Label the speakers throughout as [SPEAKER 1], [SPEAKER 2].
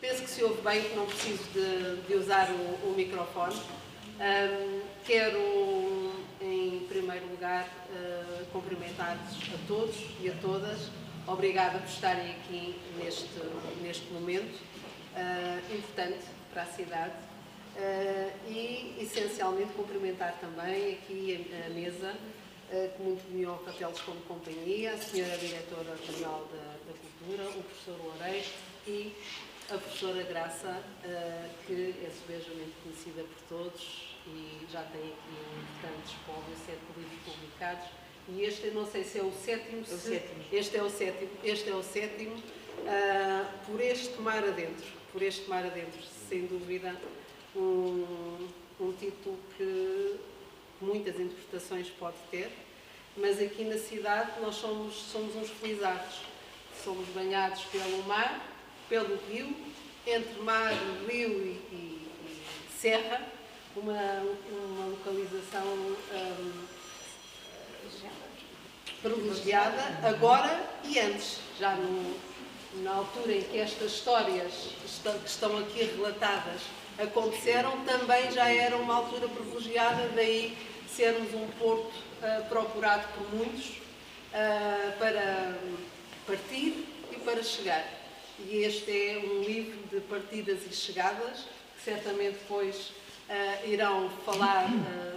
[SPEAKER 1] Penso que se ouve bem, que não preciso de usar o microfone. Quero, em primeiro lugar, cumprimentar-vos a todos e a todas. Obrigada por estarem aqui neste momento importante para a cidade. E, essencialmente, cumprimentar também aqui a mesa, que muito me honra tê-los como companhia, a senhora Diretora-Geral da Cultura, o professor Loureiro e a professora Graça, que é subejamente conhecida por todos e já tem aqui um importante espólio, 7 livros publicados. E este, eu não sei se é o sétimo. Este é o sétimo, por este mar adentro, sem dúvida, um título que muitas interpretações pode ter, mas aqui na cidade nós somos uns felizardos. Somos banhados pelo mar, pelo rio, entre mar, rio e serra, uma localização privilegiada, agora e antes, já na altura em que estas histórias que estão aqui relatadas aconteceram, também já era uma altura privilegiada, daí sermos um porto procurado por muitos para partir e para chegar. E este é um livro de partidas e chegadas, que certamente depois irão falar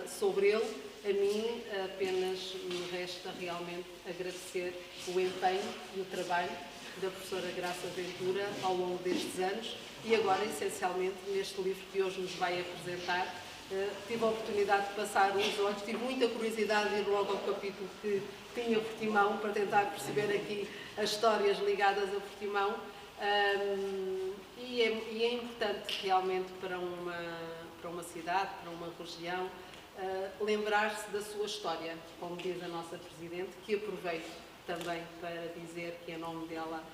[SPEAKER 1] sobre ele. A mim apenas me resta realmente agradecer o empenho e o trabalho da professora Graça Ventura ao longo destes anos e agora, essencialmente, neste livro que hoje nos vai apresentar. Tive a oportunidade de passar uns olhos, tive muita curiosidade de ir logo ao capítulo que tinha Portimão, para tentar perceber aqui as histórias ligadas a Portimão. E é importante realmente para uma cidade, para uma região, lembrar-se da sua história, como diz a nossa Presidente, que aproveito também para dizer que, em nome dela,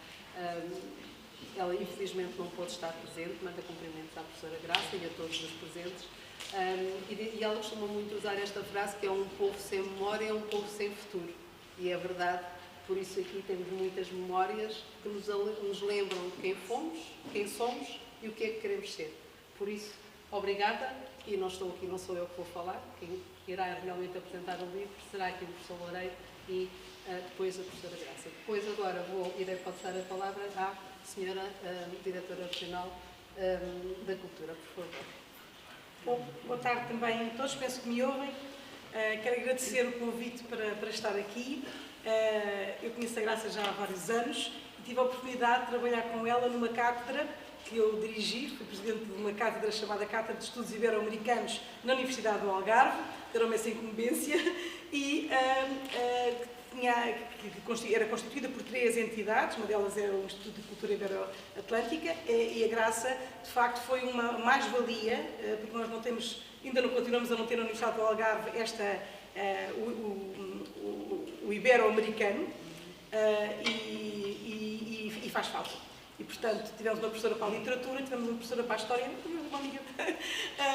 [SPEAKER 1] ela infelizmente não pôde estar presente, manda cumprimentos à professora Graça e a todos os presentes. E ela costuma muito usar esta frase, que é: um povo sem memória é um povo sem futuro. E é verdade, por isso aqui temos muitas memórias que nos lembram quem fomos, quem somos e o que é que queremos ser. Por isso, obrigada, e não estou aqui, não sou eu que vou falar, quem irá realmente apresentar o livro será aqui o professor Loureiro e depois a professora Graça. Depois agora irei passar a palavra à senhora Diretora Regional da Cultura, por favor.
[SPEAKER 2] Bom, boa tarde também a todos, penso que me ouvem. Quero agradecer o convite para estar aqui. Eu conheço a Graça já há vários anos e tive a oportunidade de trabalhar com ela numa cátedra que eu dirigi. Fui presidente de uma cátedra chamada Cátedra de Estudos Ibero-Americanos na Universidade do Algarve, deram-me essa incumbência, e era constituída por 3 entidades, uma delas era o Instituto de Cultura Ibero-Atlântica, e a Graça, de facto, foi uma mais-valia, porque nós ainda não continuamos a não ter na Universidade do Algarve o Ibero-Americano, e faz falta. E, portanto, tivemos uma professora para a literatura, tivemos uma professora para a história, uma amiga,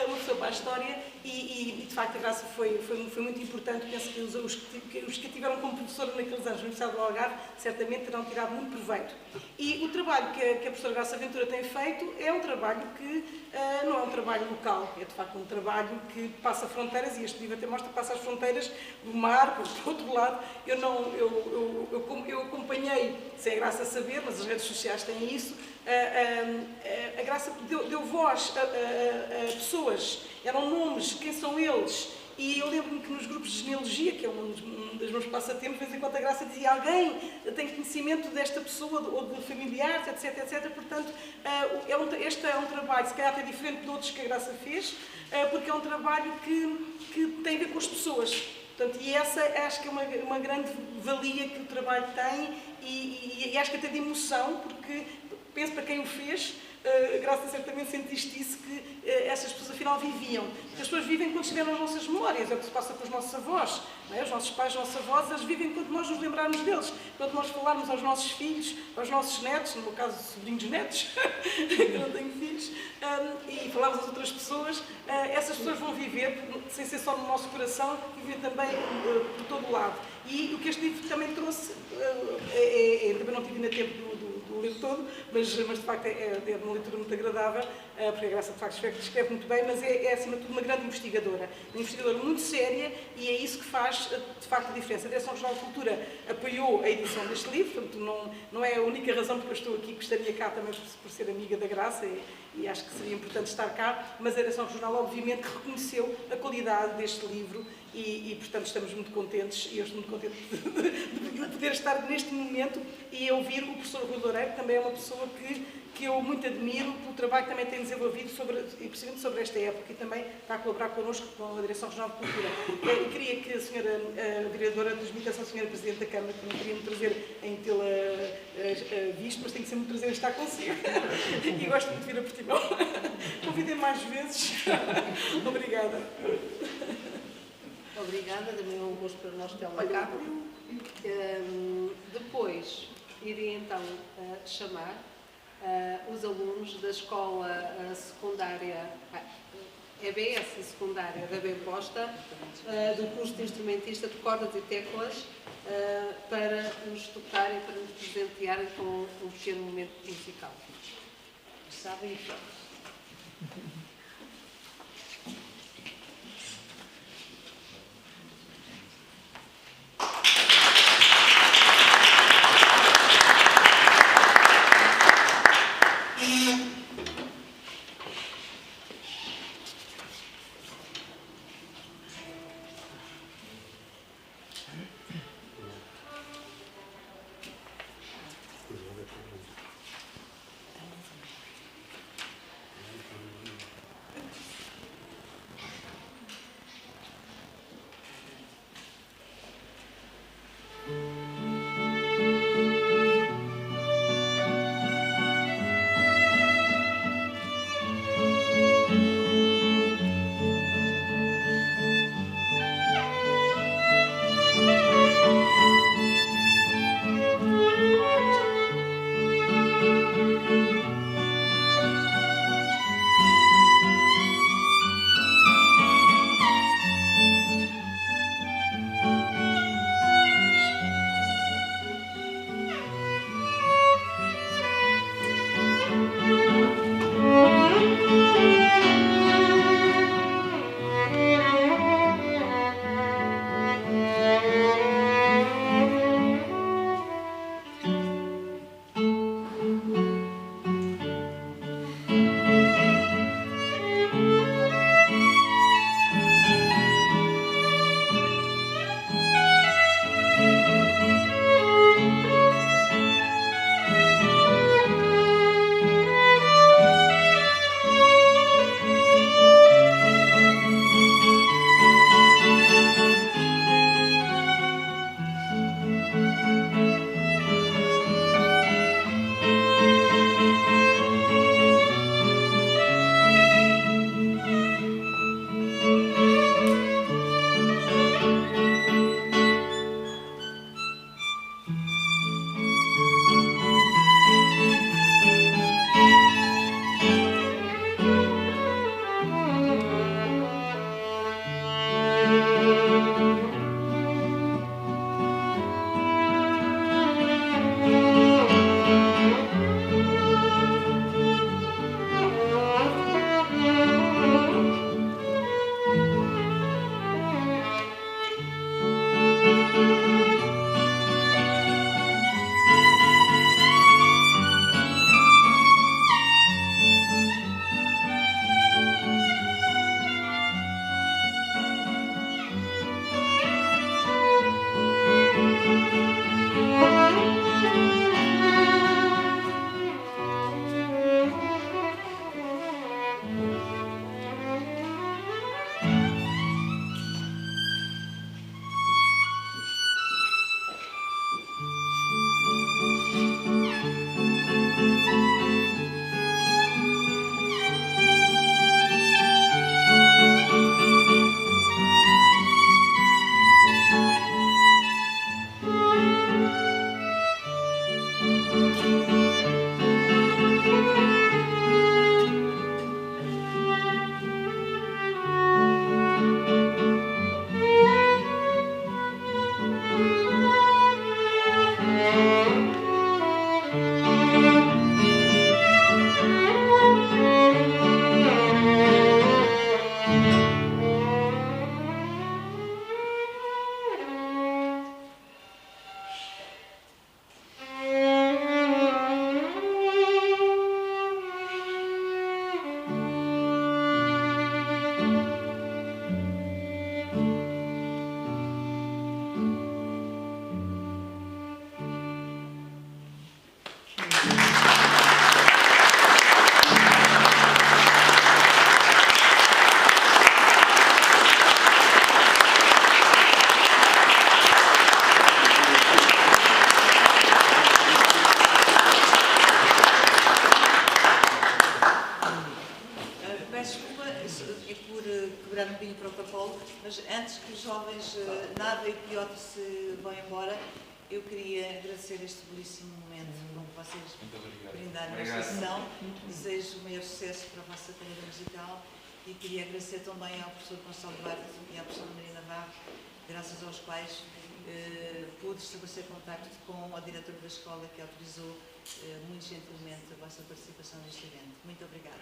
[SPEAKER 2] uma professora para a história, e de facto a Graça foi muito importante. Penso que os que tiveram como professora naqueles anos na Universidade do Algarve certamente terão tirado muito proveito. E o trabalho que a professora Graça Ventura tem feito é um trabalho que não é um trabalho local, é de facto um trabalho que passa fronteiras, e este livro até mostra que passa as fronteiras do mar, por outro lado. Eu acompanhei, sem a Graça saber, mas as redes sociais têm isso, a Graça deu voz a pessoas, eram nomes, quem são eles? E eu lembro-me que nos grupos de genealogia, que é um dos meus passatempos, de vez em quando a Graça dizia: alguém tem conhecimento desta pessoa, ou de familiares, etc, etc. Portanto, este é um trabalho, se calhar até diferente de outros que a Graça fez, porque é um trabalho que tem a ver com as pessoas. Portanto, e essa acho que é uma grande valia que o trabalho tem, e acho que até de emoção, porque penso para quem o fez, a Graça certamente sentiste isso, que essas pessoas afinal viviam. Porque as pessoas vivem quando estiveram nas nossas memórias, é o que se passa com os nossos avós, não é? Os nossos pais, os nossos avós, eles vivem quando nós nos lembrarmos deles, quando nós falarmos aos nossos filhos, aos nossos netos, no meu caso sobrinhos netos, que eu não tenho filhos, e falarmos às outras pessoas, essas pessoas vão viver, sem ser só no nosso coração, viver também por todo o lado. E o que este livro também trouxe, também não tive ainda tempo do livro todo, mas de facto é uma leitura muito agradável, porque a Graça de facto escreve muito bem, mas é acima de tudo uma grande investigadora muito séria, e é isso que faz de facto a diferença. A Direção Regional de Cultura apoiou a edição deste livro, portanto não é a única razão porque eu estou aqui, gostaria cá também por ser amiga da Graça e acho que seria importante estar cá, mas a Direção Regional obviamente reconheceu a qualidade deste livro e portanto estamos muito contentes, e eu estou muito contente de poder estar neste momento e ouvir o professor Rui Loureiro, que também é uma pessoa que eu muito admiro pelo trabalho que também tem desenvolvido e precisamente sobre esta época, e também está a colaborar connosco com a Direção Regional de Cultura. Eu queria que a senhora vereadora dos Mitas, a senhora Presidente da Câmara, que não queria me trazer em tê-la visto, mas tem que ser muito prazer estar consigo. E gosto muito de vir a Portimão. Convidem mais vezes. Obrigada.
[SPEAKER 1] Obrigada, também é um gosto para nós tê-la cá. Depois, iria então chamar os alunos da escola secundária, EBS secundária da Bem Posta, do curso de instrumentista de cordas e teclas, para nos tocarem, para nos presentearem com um pequeno momento musical. Sabem e pronto.
[SPEAKER 3] que outros se vão embora, eu queria agradecer este belíssimo momento com que vocês brindaram esta sessão. Desejo o maior sucesso para a vossa carreira musical e queria agradecer também ao professor Gonçalo Duarte e à professora Maria Navarro, graças aos quais pude estabelecer contacto com a diretora da escola que autorizou muito gentilmente a vossa participação neste evento. Muito obrigada.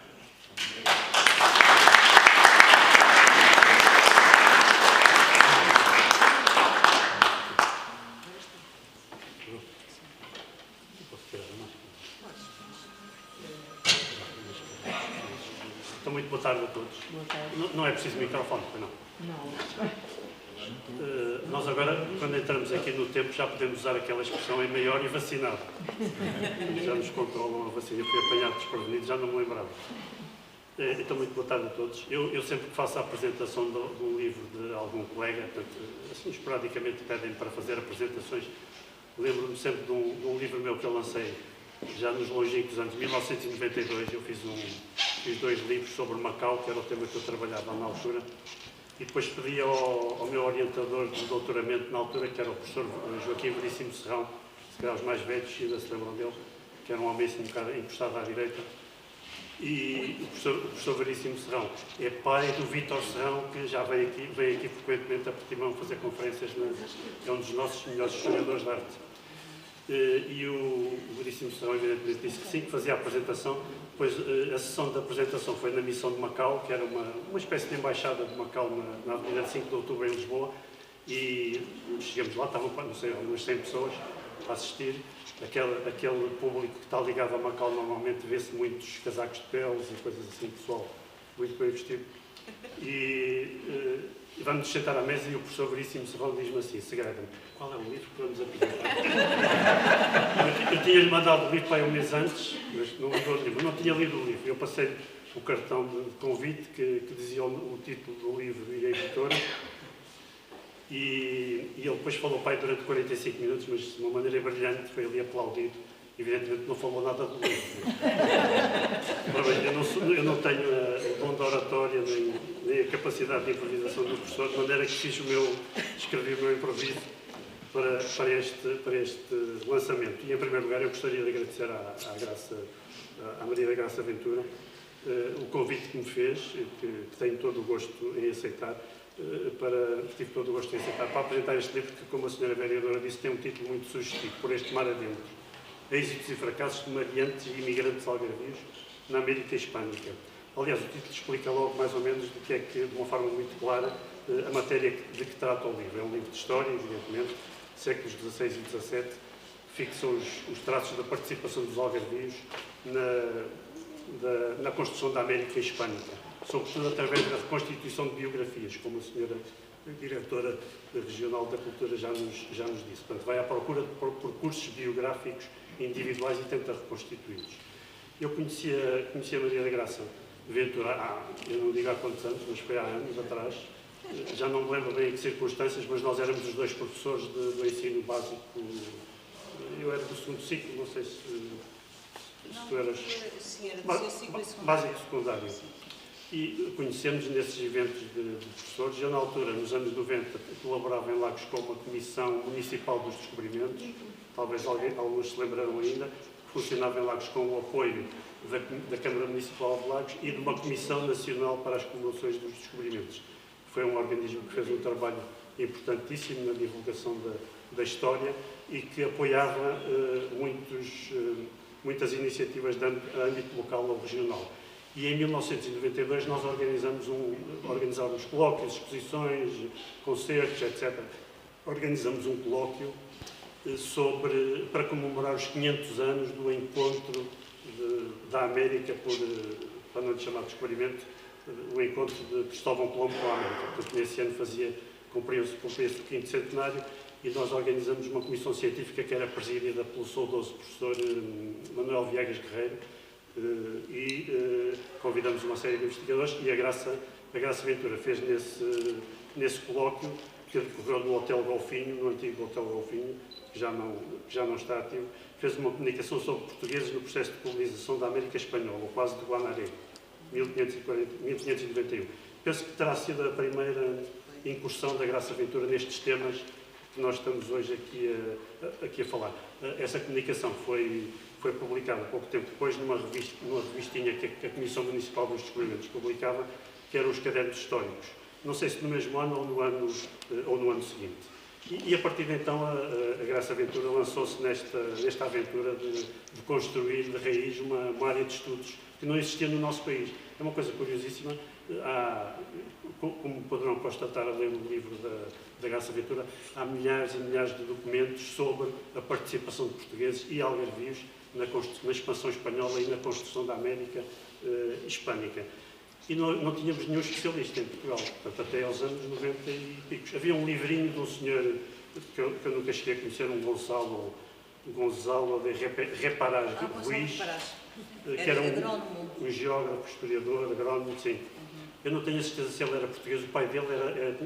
[SPEAKER 4] Então, muito boa tarde a todos.
[SPEAKER 5] Boa tarde.
[SPEAKER 4] Não é preciso microfone, não?
[SPEAKER 5] Não.
[SPEAKER 4] Nós agora, quando entramos aqui no tempo, já podemos usar aquela expressão em maior e vacinado. Já nos controlam a vacina. Eu fui apanhado desprevenido, já não me lembrava. Então, muito boa tarde a todos. Eu sempre que faço a apresentação de um livro de algum colega, portanto, assim, esporadicamente pedem para fazer apresentações, lembro-me sempre de um livro meu que eu lancei já nos longínquos anos 1992. Eu fiz 2 livros sobre Macau, que era o tema que eu trabalhava na altura. E depois pedi ao meu orientador de doutoramento na altura, que era o professor Joaquim Veríssimo Serrão, se calhar os mais velhos ainda se lembram dele, que era um homem assim um bocado encostado à direita. E o professor Veríssimo Serrão é pai do Vítor Serrão, que já vem aqui frequentemente a Portimão fazer conferências, é um dos nossos melhores historiadores de arte. E o Veríssimo Serrão, evidentemente, disse que sim, que fazia a apresentação. Depois, a sessão da apresentação foi na Missão de Macau, que era uma espécie de embaixada de Macau na Avenida de 5 de Outubro, em Lisboa, e chegamos lá, estavam, não sei, umas 100 pessoas a assistir. Aquele público que está ligado a Macau normalmente vê-se muitos casacos de peles e coisas assim, pessoal muito bem vestido. E vamos sentar à mesa e o professor Veríssimo Serrão diz-me assim, Segredo, qual é o livro que vamos apresentar? Eu tinha-lhe mandado o livro para aí um mês antes, mas não ligou o livro. Eu não tinha lido o livro. Eu passei o cartão de convite que dizia o título do livro e a editora. E ele depois falou para aí durante 45 minutos, mas de uma maneira brilhante, foi ali aplaudido. Evidentemente não falou nada do livro. Eu não tenho o dom da oratória nem a capacidade de improvisação do professor, de maneira que escrevi o meu improviso para este lançamento. E, em primeiro lugar, eu gostaria de agradecer à Maria da Graça Ventura o convite que me fez, que tenho todo o gosto em aceitar, tive todo o gosto em aceitar, para apresentar este livro que, como a senhora vereadora disse, tem um título muito sugestivo, Por este mar adentro, êxitos e fracassos de mariantes e imigrantes algarvios na América Hispânica. Aliás, o título explica logo mais ou menos do que é que, de uma forma muito clara, a matéria de que trata o livro. É um livro de história, evidentemente, séculos XVI e XVII, fixam os traços da participação dos algarvios na construção da América Hispânica, sobretudo através da reconstituição de biografias, como a senhora diretora regional da cultura já nos disse. Portanto, vai à procura de percursos biográficos individuais e tenta reconstituí-los. Eu conhecia a Maria da Graça Ventura eu não digo há quantos anos, mas foi há anos atrás. Já não me lembro bem em que circunstâncias, mas nós éramos os 2 professores do ensino básico. Eu era do 2º ciclo, não sei se tu eras...
[SPEAKER 3] Sim, era do 2º ciclo e secundário.
[SPEAKER 4] Básico e secundário. E conhecemos nesses eventos de professores. Eu, na altura, nos anos 90, colaborava em Lagos com uma Comissão Municipal dos Descobrimentos, talvez alguns se lembrarão ainda, funcionava em Lagos com o apoio da Câmara Municipal de Lagos e de uma Comissão Nacional para as Comemorações dos Descobrimentos. Foi um organismo que fez um trabalho importantíssimo na divulgação da história e que apoiava muitas iniciativas de âmbito local ou regional. E em 1992 nós organizámos colóquios, exposições, concertos, etc. Organizamos um colóquio para comemorar os 500 anos do encontro da América, para não lhe chamar de descobrimento, o encontro de Cristóvão Colombo com a América. Portanto, nesse ano cumpria-se o 5º centenário e nós organizamos uma comissão científica que era presidida pelo saudoso professor Manuel Viegas Guerreiro e convidamos uma série de investigadores e a Graça Ventura fez nesse colóquio, que decorreu no Hotel Golfinho, no antigo Hotel Golfinho, que já não está ativo, fez uma comunicação sobre portugueses no processo de colonização da América Espanhola, o quase de Guanaré, 1591. Penso que terá sido a primeira incursão da Graça Ventura nestes temas que nós estamos hoje aqui a falar. Essa comunicação foi publicada pouco tempo depois numa revistinha que a Comissão Municipal dos Descobrimentos publicava, que eram os Cadernos Históricos. Não sei se no mesmo ano ou no ano seguinte. E a partir de então a Graça Ventura lançou-se nesta aventura de construir de raiz uma área de estudos que não existia no nosso país. É uma coisa curiosíssima. Como poderão constatar a ler o livro da Graça Ventura, há milhares e milhares de documentos sobre a participação de portugueses e algarvios na expansão espanhola e na construção da América hispânica. E não tínhamos nenhum especialista em Portugal, portanto, até aos anos 90 e picos. Havia um livrinho de um senhor que eu nunca cheguei a conhecer, um Gonzalo de Reparar Ruiz, que era um geógrafo, historiador, agrónomo, sim. Eu não tenho a certeza se ele era português, o pai dele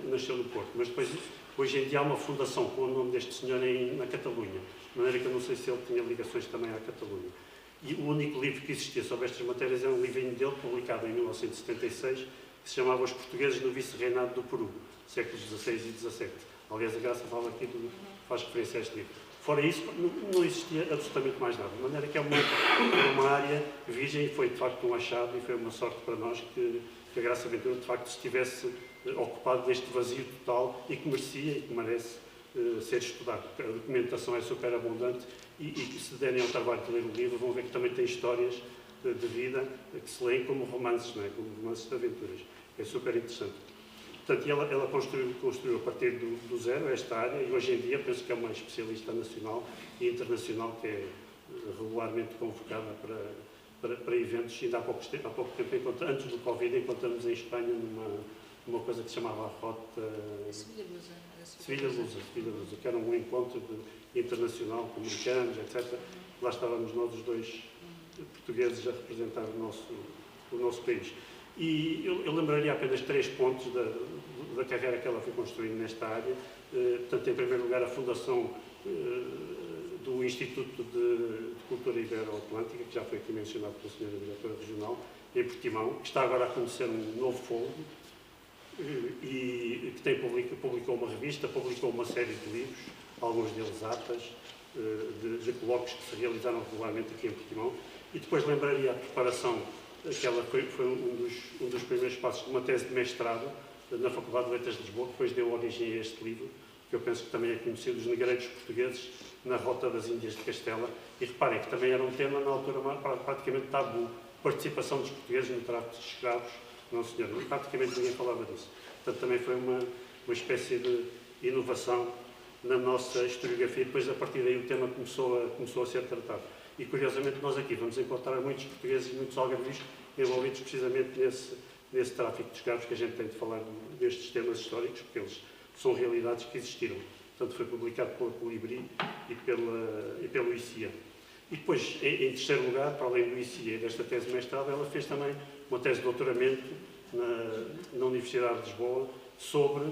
[SPEAKER 4] nasceu no Porto, mas depois, hoje em dia, há uma fundação com o nome deste senhor na Catalunha, de maneira que eu não sei se ele tinha ligações também à Catalunha. E o único livro que existia sobre estas matérias era um livrinho dele, publicado em 1976, que se chamava Os Portugueses no Vice-Reinado do Peru, séculos XVI e XVII. Aliás, a Graça fala aqui, faz referência a este livro. Fora isso, não existia absolutamente mais nada. De maneira que é uma área virgem e foi, de facto, um achado e foi uma sorte para nós que a Graça Ventura, de facto, estivesse ocupado deste vazio total e que merecia e que merece ser estudado. A documentação é super abundante e se derem ao trabalho de ler o livro vão ver que também tem histórias de vida que se leem como romances, não é? Como romances de aventuras. É super interessante. Portanto, ela construiu a partir do zero esta área e hoje em dia penso que é uma especialista nacional e internacional que é regularmente convocada para eventos. Ainda há pouco tempo, antes do Covid, encontramos em Espanha numa coisa que se chamava a Rota Sevilha-Lusa, que era um encontro internacional com americanos, etc. Lá estávamos nós, os dois portugueses, a representar o nosso país. E eu lembraria apenas 3 pontos da carreira que ela foi construindo nesta área. Portanto, em primeiro lugar, a fundação do Instituto de Cultura Ibero-Atlântica, que já foi aqui mencionado pela senhora diretora regional, em Portimão, que está agora a conhecer um novo fôlego e que publicou uma revista, publicou uma série de livros, alguns deles atas, de colóquios que se realizaram regularmente aqui em Portimão. E depois lembraria a preparação, que ela foi um dos primeiros passos de uma tese de mestrado na Faculdade de Letras de Lisboa, que depois deu origem a este livro, que eu penso que também é conhecido, Os Negreiros Portugueses na Rota das Índias de Castela. E reparem que também era um tema, na altura, praticamente tabu, participação dos portugueses no tráfico de escravos. Não, senhor, praticamente ninguém falava disso. Portanto, também foi uma espécie de inovação na nossa historiografia. Depois, a partir daí, o tema começou a ser tratado. E, curiosamente, nós aqui vamos encontrar muitos portugueses e muitos algarvios envolvidos precisamente nesse tráfico de escravos, que a gente tem de falar destes temas históricos, porque eles são realidades que existiram. Portanto, foi publicado pela Colibri e pelo ICIA. E depois, em terceiro lugar, para além do ICIA e desta tese de mestrado, ela fez também uma tese de doutoramento na Universidade de Lisboa sobre,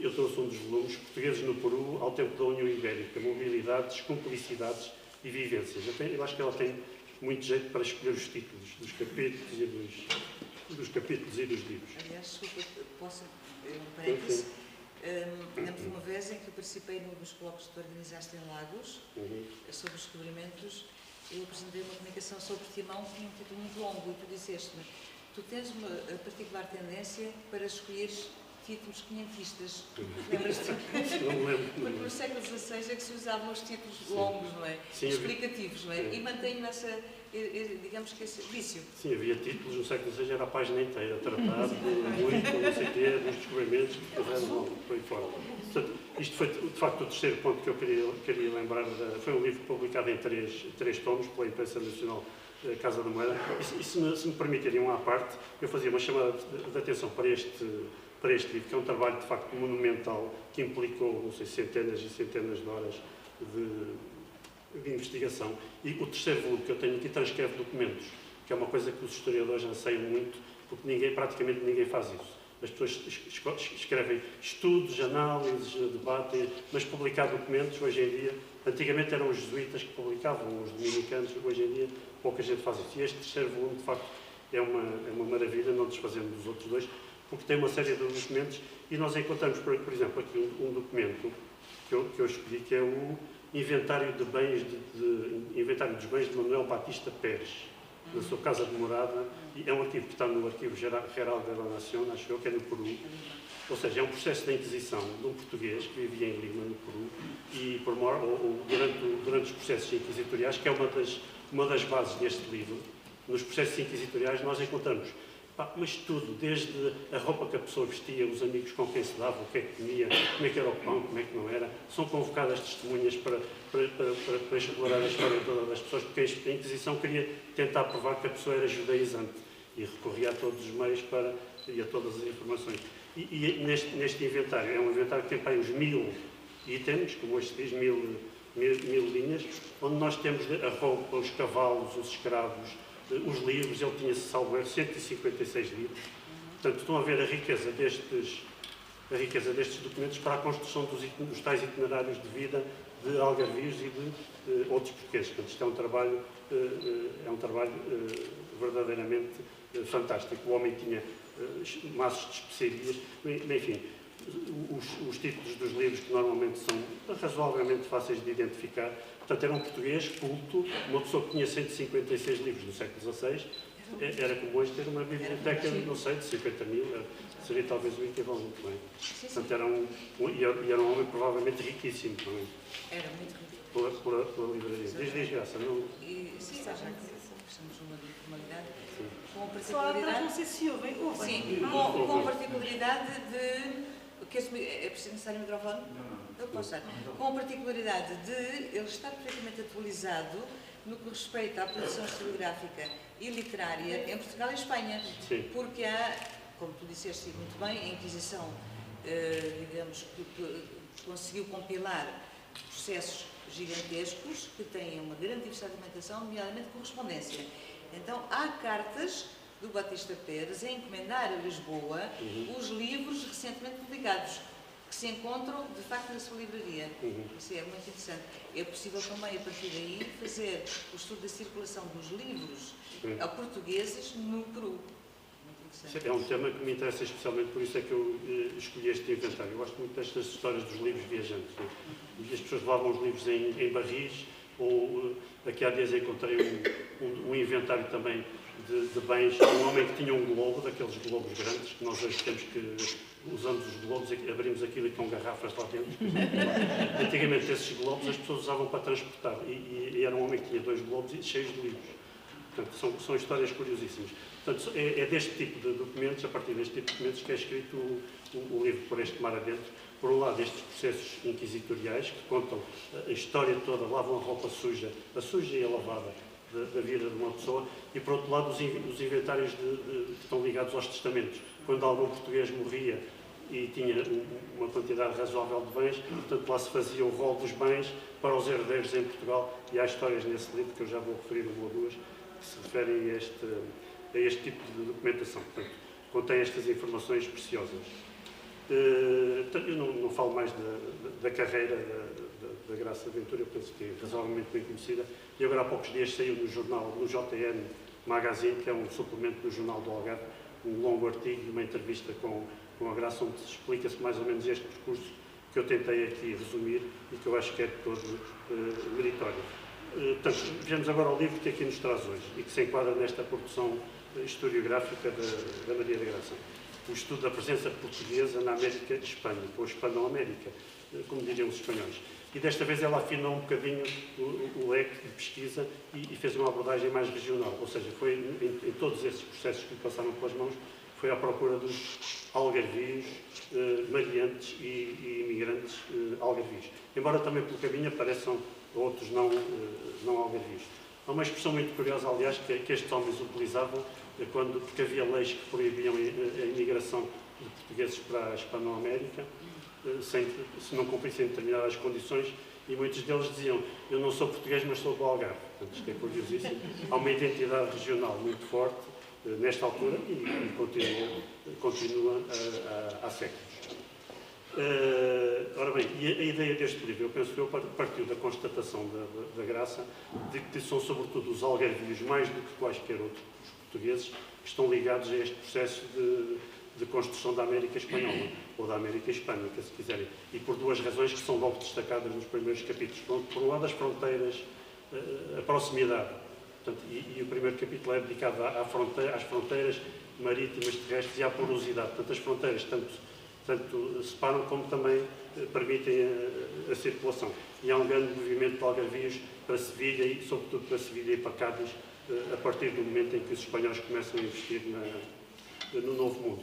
[SPEAKER 4] eu trouxe um dos volumes, Portugueses no Peru ao tempo da União Ibérica, mobilidades, cumplicidades e vivências. Eu acho que ela tem muito jeito para escolher os títulos dos capítulos e dos livros.
[SPEAKER 3] Aliás, posso um parênteses? Lembro de uma vez em que eu participei nos colóquios que tu organizaste em Lagos, sobre os descobrimentos. Eu apresentei uma comunicação sobre Portimão que tinha um título muito longo e tu disseste-me: tu tens uma particular tendência para escolher títulos quinhentistas. Lembras-te?
[SPEAKER 4] Não me lembro.
[SPEAKER 3] Porque no século XVI é que se usavam os títulos longos, não é?
[SPEAKER 4] Sim,
[SPEAKER 3] explicativos, não é?
[SPEAKER 4] Sim.
[SPEAKER 3] E mantenho digamos que esse vício.
[SPEAKER 4] Sim, havia títulos no século XVI, era a página inteira, tratado de muito, não sei o quê, dos descobrimentos, foi fora. Portanto, isto foi, de facto, o terceiro ponto que eu queria lembrar. Foi um livro publicado em três tomos pela Imprensa Nacional Casa da Moeda. E se me permitirem à parte, eu fazia uma chamada de atenção para este livro, que é um trabalho, de facto, monumental, que implicou, não sei, centenas e centenas de horas de investigação. E o terceiro volume que eu tenho aqui transcreve documentos, que é uma coisa que os historiadores anseiam muito, porque praticamente ninguém faz isso. As pessoas escrevem estudos, análises, debatem, mas publicar documentos, hoje em dia, antigamente eram os jesuítas que publicavam, os dominicanos, hoje em dia pouca gente faz isso. E este terceiro volume, de facto, é uma maravilha, não desfazendo dos outros dois, porque tem uma série de documentos e nós encontramos, por exemplo, aqui um documento que eu escolhi, que é o Inventário de Bens Inventário dos Bens de Manuel Batista Pérez, na sua casa de morada. É um arquivo que está no Arquivo Geral de la Nación, acho eu, que é no Peru. Ou seja, é um processo da Inquisição de um português que vivia em Lima, no Peru, e durante os processos inquisitoriais, que é uma das bases deste livro. Nos processos inquisitoriais nós encontramos mas tudo, desde a roupa que a pessoa vestia, os amigos com quem se dava, o que é que comia, como é que era o pão, como é que não era. São convocadas testemunhas para explorar a história toda das pessoas, porque a Inquisição queria tentar provar que a pessoa era judaizante e recorria a todos os meios e a todas as informações. E neste inventário, é um inventário que tem para aí uns 1000 itens, como hoje se diz, 1000 linhas, onde nós temos a roupa, os cavalos, os escravos, os livros. Ele tinha, salvo erro, 156 livros. Portanto, estão a ver a riqueza destes documentos para a construção dos tais itinerários de vida de algarvios e de outros portugueses. Portanto, isto é um trabalho verdadeiramente fantástico. O homem tinha maços de especiarias, enfim, os títulos dos livros, que normalmente são razoavelmente fáceis de identificar. Portanto, era um português culto, uma pessoa que tinha 156 livros do século XVI. Era como hoje ter uma biblioteca, não sei, de 50 mil, seria talvez o equivalente, não é? Portanto, era um homem provavelmente riquíssimo, não é?
[SPEAKER 3] Era muito rico.
[SPEAKER 4] Pela livraria. Diz graça, não?
[SPEAKER 3] E sim, já que estamos numa informalidade, com a
[SPEAKER 2] Só atrás,
[SPEAKER 3] particularidade...
[SPEAKER 2] não sei se ouvem.
[SPEAKER 3] Sim, com a particularidade de... É preciso necessário o microfone? Eu posso dar. Com a particularidade de ele estar perfeitamente atualizado no que respeita à produção historiográfica e literária em Portugal e Espanha.
[SPEAKER 4] Sim.
[SPEAKER 3] Porque há, como tu disseste muito bem, a Inquisição, digamos, que conseguiu compilar processos gigantescos que têm uma grande diversidade de documentação, nomeadamente correspondência. Então, há cartas do Batista Pérez a encomendar a Lisboa os livros recentemente publicados, que se encontram, de facto, na sua livraria. Isso é muito interessante. É possível também, a partir daí, fazer o estudo da circulação dos livros portugueses no Peru.
[SPEAKER 4] É um tema que me interessa especialmente, por isso é que eu escolhi este inventário. Eu gosto muito destas histórias dos livros viajantes. Né? E as pessoas levavam os livros em barris, ou aqui há dias encontrei um inventário também de bens, um homem que tinha um globo, daqueles globos grandes, que nós hoje temos que, usamos os globos, abrimos aquilo e com garrafas lá dentro. Antigamente esses globos as pessoas usavam para transportar, e era um homem que tinha 2 globos cheios de livros. Portanto, são histórias curiosíssimas. Portanto, é deste tipo de documentos, a partir deste tipo de documentos, que é escrito o livro Por Este Mar Adentro. Por um lado, estes processos inquisitoriais, que contam a história toda, lavam a roupa suja, a suja e a lavada, da vida de uma pessoa, e por outro lado os inventários que estão ligados aos testamentos. Quando algum português morria e tinha uma quantidade razoável de bens, portanto lá se fazia o rol dos bens para os herdeiros em Portugal, e há histórias nesse livro, que eu já vou referir uma ou duas, que se referem a este tipo de documentação. Portanto, contém estas informações preciosas. Eu não falo mais da carreira da Graça Ventura, eu penso que é razoavelmente bem conhecida, e agora há poucos dias saiu no jornal, no JN Magazine, que é um suplemento do Jornal do Algarve, um longo artigo e uma entrevista com a Graça, onde explica-se mais ou menos este percurso que eu tentei aqui resumir e que eu acho que é de todo meritório. Portanto, vejamos agora ao livro que aqui nos traz hoje e que se enquadra nesta produção historiográfica da Maria da Graça. O estudo da presença portuguesa na América e Espanha, ou Hispano-América, como diriam os espanhóis. E desta vez ela afinou um bocadinho o leque de pesquisa e fez uma abordagem mais regional, ou seja, foi em todos esses processos que passaram pelas mãos, foi à procura dos algarvios, mariantes e imigrantes algarvios. Embora também pelo caminho apareçam outros não algarvios. Há uma expressão muito curiosa, aliás, que estes homens utilizavam, porque havia leis que proibiam a imigração de portugueses para a Hispano-América, se não cumprissem determinadas condições, e muitos deles diziam: eu não sou português, mas sou do Algarve. Portanto, isto é curiosíssimo. Há uma identidade regional muito forte nesta altura e continua há séculos. Ora bem, e a ideia deste livro, eu penso que eu partiu da constatação da Graça de que são sobretudo os algarvios, mais do que quaisquer outros portugueses, que estão ligados a este processo de construção da América Espanhola, ou da América Hispânica, se quiserem. E por duas razões que são logo destacadas nos primeiros capítulos. Por um lado, as fronteiras, a proximidade. Portanto, e o primeiro capítulo é dedicado às fronteiras marítimas, terrestres e à porosidade. Portanto, as fronteiras tanto separam como também permitem a circulação. E há um grande movimento de algarvios para Sevilha e, sobretudo, para Sevilha e para Cádiz, a partir do momento em que os espanhóis começam a investir no Novo Mundo.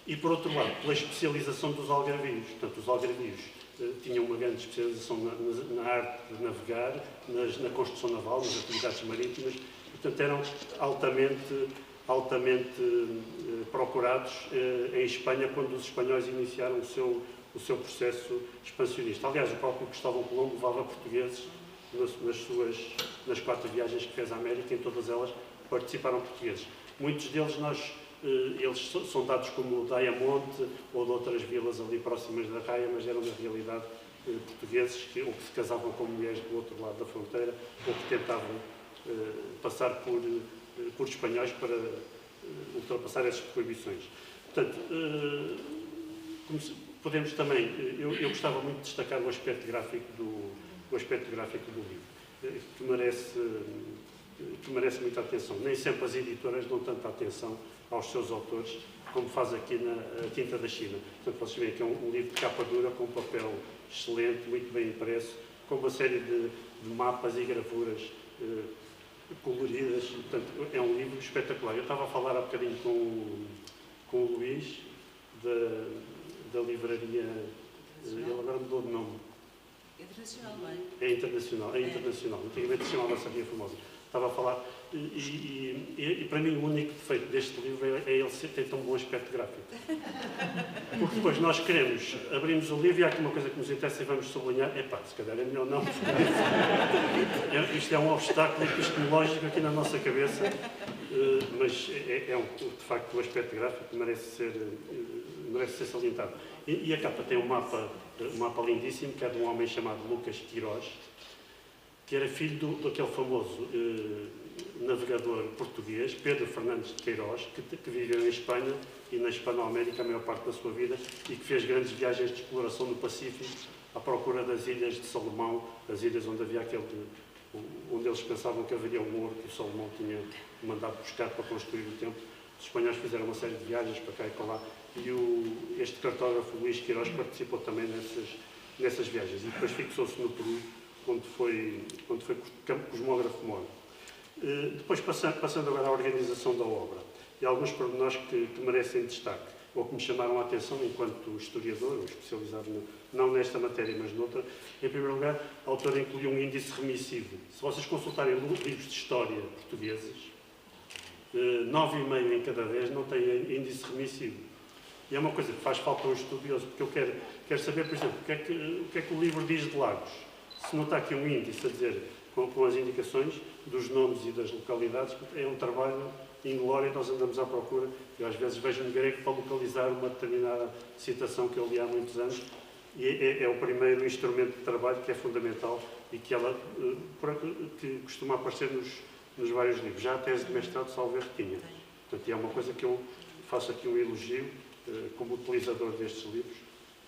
[SPEAKER 4] E, por outro lado, pela especialização dos algarvios. Portanto, os algarvios tinham uma grande especialização na arte de navegar, na construção naval, nas atividades marítimas, e, portanto, eram altamente procurados em Espanha quando os espanhóis iniciaram o seu processo expansionista. Aliás, o próprio Cristóvão Colombo levava portugueses nas 4 viagens que fez à América, em todas elas participaram portugueses. Muitos deles eles são dados como Diamante ou de outras vilas ali próximas da Raia, mas eram na realidade portugueses ou que se casavam com mulheres do outro lado da fronteira ou que tentavam passar por espanhóis para ultrapassar essas proibições. Portanto, podemos também, eu gostava muito de destacar o aspecto gráfico do livro, que merece muita atenção. Nem sempre as editoras dão tanta atenção aos seus autores, como faz aqui na Tinta da China. Portanto, vocês veem que é um livro de capa dura, com um papel excelente, muito bem impresso, com uma série de mapas e gravuras coloridas. Portanto, é um livro espetacular. Eu estava a falar há bocadinho com o Luís, da livraria, ele agora mudou de nome.
[SPEAKER 3] Internacional, não é?
[SPEAKER 4] É internacional. Antigamente se chamava Sabia Formosa. Estava a falar, e para mim o único defeito deste livro é ele ter tão bom aspecto gráfico. Porque depois nós abrimos o livro e há aqui uma coisa que nos interessa e vamos sublinhar, se calhar é melhor não, isto é um obstáculo epistemológico aqui na nossa cabeça, mas de facto o aspecto gráfico merece ser salientado. E a capa tem um mapa lindíssimo, que é de um homem chamado Lucas Queiroz, que era filho daquele famoso navegador português, Pedro Fernandes de Queiroz, que viveu em Espanha e na Hispanoamérica a maior parte da sua vida e que fez grandes viagens de exploração no Pacífico à procura das ilhas de Salomão, as ilhas onde havia onde eles pensavam que haveria um ouro que o Salomão tinha mandado buscar para construir o templo. Os espanhóis fizeram uma série de viagens para cá e para lá e este cartógrafo Luís Queiroz participou também nessas viagens e depois fixou-se no Peru, onde foi cosmógrafo mor. Depois, passando agora à organização da obra, e alguns pormenores que merecem destaque, ou que me chamaram a atenção enquanto historiador, ou especializado não nesta matéria, mas noutra. Em primeiro lugar, a autora incluiu um índice remissivo. Se vocês consultarem livros de história portugueses, 9,5 em cada 10 não têm índice remissivo. E é uma coisa que faz falta a um estudioso, porque eu quero saber, por exemplo, o que é que o livro diz de Lagos. Se não está aqui um índice a dizer, com as indicações dos nomes e das localidades, é um trabalho inglório, nós andamos à procura. Eu às vezes vejo no grego para localizar uma determinada citação que eu li há muitos anos, e é o primeiro instrumento de trabalho que é fundamental e que que costuma aparecer nos vários livros. Já a tese de mestrado, salvo erro, tinha. Portanto, é uma coisa que eu faço aqui um elogio, como utilizador destes livros,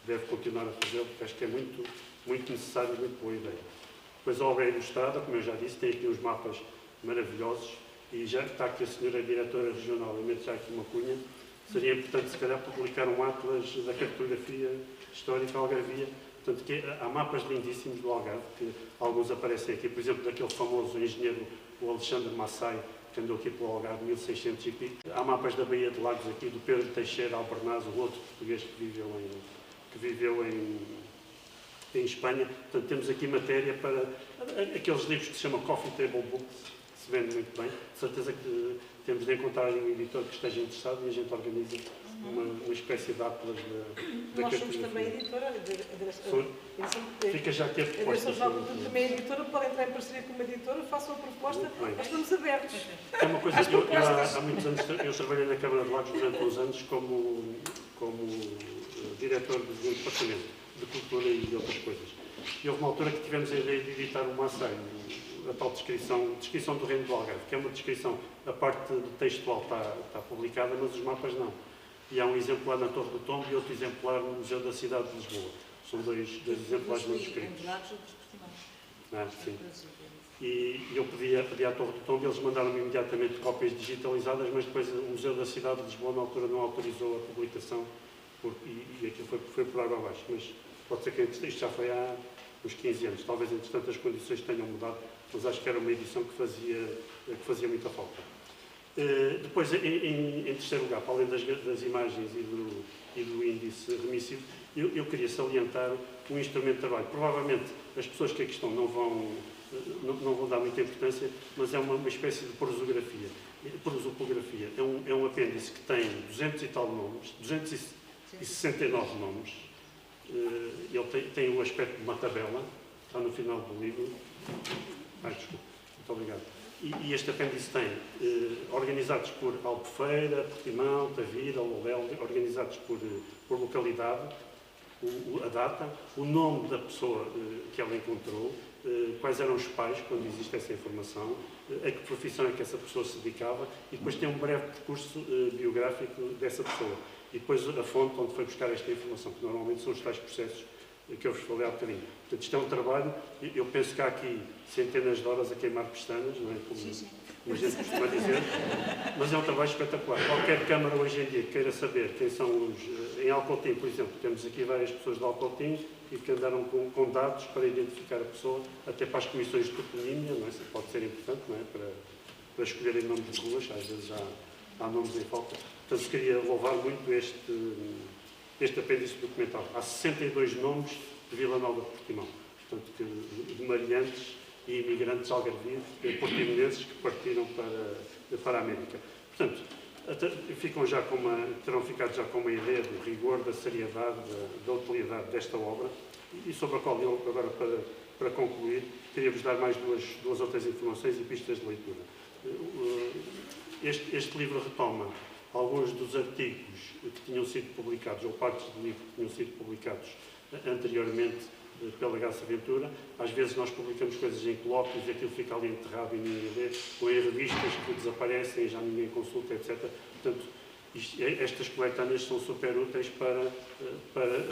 [SPEAKER 4] deve continuar a fazê-lo, porque acho que é muito necessário e muito boa ideia. Depois a obra é ilustrada, como eu já disse, tem aqui uns mapas maravilhosos e já está aqui a senhora diretora regional, eu meto já aqui uma cunha. Seria importante, se calhar, publicar um atlas da cartografia histórica algarvia. Portanto, há mapas lindíssimos do Algarve, que alguns aparecem aqui, por exemplo, daquele famoso engenheiro, o Alexandre Massai, que andou aqui pelo Algarve, 1600 e pico. Há mapas da Baía de Lagos aqui, do Pedro Teixeira Albernaz, um outro português que viveu em Espanha. Portanto, temos aqui matéria para aqueles livros que se chamam Coffee Table Books, se vende muito bem. De certeza que temos de encontrar um editor que esteja interessado e a gente organiza uma espécie de atlas da
[SPEAKER 2] Nós somos também editora.
[SPEAKER 4] Fica já aqui a proposta.
[SPEAKER 2] Também é editora, podem entrar em parceria com uma editora, façam a proposta, nós estamos abertos.
[SPEAKER 4] É uma coisa que há muitos anos, eu trabalhei na Câmara de Lagos durante uns anos como diretor do Departamento de Cultura e outras coisas. E houve uma altura que tivemos a ideia de editar uma assaio, a tal descrição do Reino do Algarve, que é uma descrição, a parte textual está publicada, mas os mapas não. e há um exemplar na Torre do Tombo e outro exemplar no Museu da Cidade de Lisboa. São dois exemplares manuscritos. Sim. E eu pedi à Torre do Tombo, eles mandaram-me imediatamente cópias digitalizadas, mas depois o Museu da Cidade de Lisboa, na altura, não autorizou a publicação, e aquilo foi por água abaixo. Mas pode ser que isto já foi há uns 15 anos. Talvez, entretanto, as condições tenham mudado, mas acho que era uma edição que fazia muita falta. Depois, em terceiro lugar, para além das imagens e do índice remissivo, eu queria salientar um instrumento de trabalho. Provavelmente as pessoas que aqui estão não vão dar muita importância, mas é uma espécie de prosopografia. É um apêndice que tem 200 e tal nomes, 269 nomes. Ele tem o aspecto de uma tabela, está no final do livro. Desculpa, muito obrigado. E este apêndice tem, organizados por Albufeira, Portimão, Tavira, Lourdes, organizados por localidade, a data, o nome da pessoa que ela encontrou, quais eram os pais, quando existe essa informação, a que profissão é que essa pessoa se dedicava, e depois tem um breve percurso biográfico dessa pessoa. E depois a fonte onde foi buscar esta informação, que normalmente são os tais processos que eu vos falei há bocadinho. Portanto, isto é um trabalho, eu penso que há aqui centenas de horas a queimar pestanas, não é? Como a gente costuma dizer, mas é um trabalho espetacular. Qualquer Câmara hoje em dia queira saber quem são os... Em Alcotim, por exemplo, temos aqui várias pessoas de Alcotim e que andaram com dados para identificar a pessoa, até para as comissões de toponímia, não é? Isso pode ser importante, não é? Para escolherem nomes de ruas, às vezes há nomes em falta. Portanto, queria louvar muito este apêndice documental. Há 62 nomes de Vila Nova de Portimão, portanto, de mariantes e imigrantes algarvios, portimonenses que partiram para a América. Portanto, terão ficado já com uma ideia do rigor, da seriedade, da utilidade desta obra, e sobre a qual eu, agora, para concluir, queria-vos dar mais duas outras informações e pistas de leitura. Este livro retoma alguns dos artigos que tinham sido publicados, ou partes do livro que tinham sido publicados anteriormente pela Graça Ventura. Às vezes nós publicamos coisas em colóquios e aquilo fica ali enterrado e ninguém vê, ou em revistas que desaparecem e já ninguém consulta, etc. Portanto, estas coletâneas são super úteis para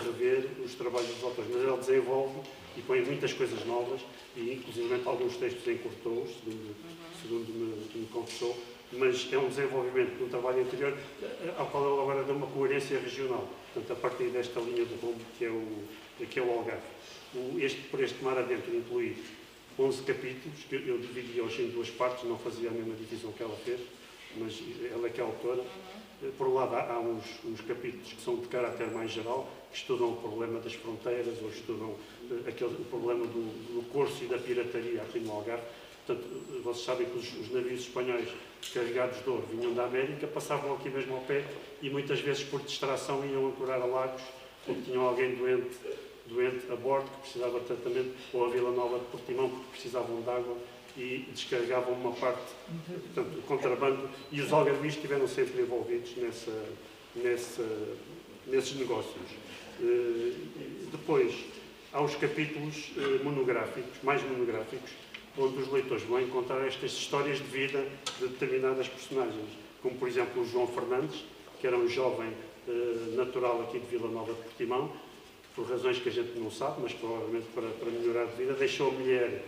[SPEAKER 4] rever os trabalhos dos autores, mas ele desenvolve e põe muitas coisas novas e inclusive alguns textos encurtou-os, segundo me confessou, mas é um desenvolvimento de um trabalho anterior ao qual ele agora dá uma coerência regional, portanto, a partir desta linha do rumo que é o Algarve. Por este mar adentro inclui 11 capítulos, que eu dividi hoje em duas partes, não fazia a mesma divisão que ela fez, mas ela é que é a autora. Por um lado, há uns capítulos que são de caráter mais geral, que estudam o problema das fronteiras, ou estudam o problema do corso e da pirataria aqui no Algarve. Portanto, vocês sabem que os navios espanhóis carregados de ouro vinham da América, passavam aqui mesmo ao pé e muitas vezes por distração iam ancorar a Lagos, porque tinham alguém doente a bordo que precisava de tratamento, ou a Vila Nova de Portimão porque precisavam de água e descarregavam uma parte, portanto, do contrabando, e os algarvios estiveram sempre envolvidos nesses negócios. Depois, há os capítulos mais monográficos, onde os leitores vão encontrar estas histórias de vida de determinadas personagens, como, por exemplo, o João Fernandes, que era um jovem natural aqui de Vila Nova de Portimão, por razões que a gente não sabe, mas provavelmente para melhorar de vida, deixou a mulher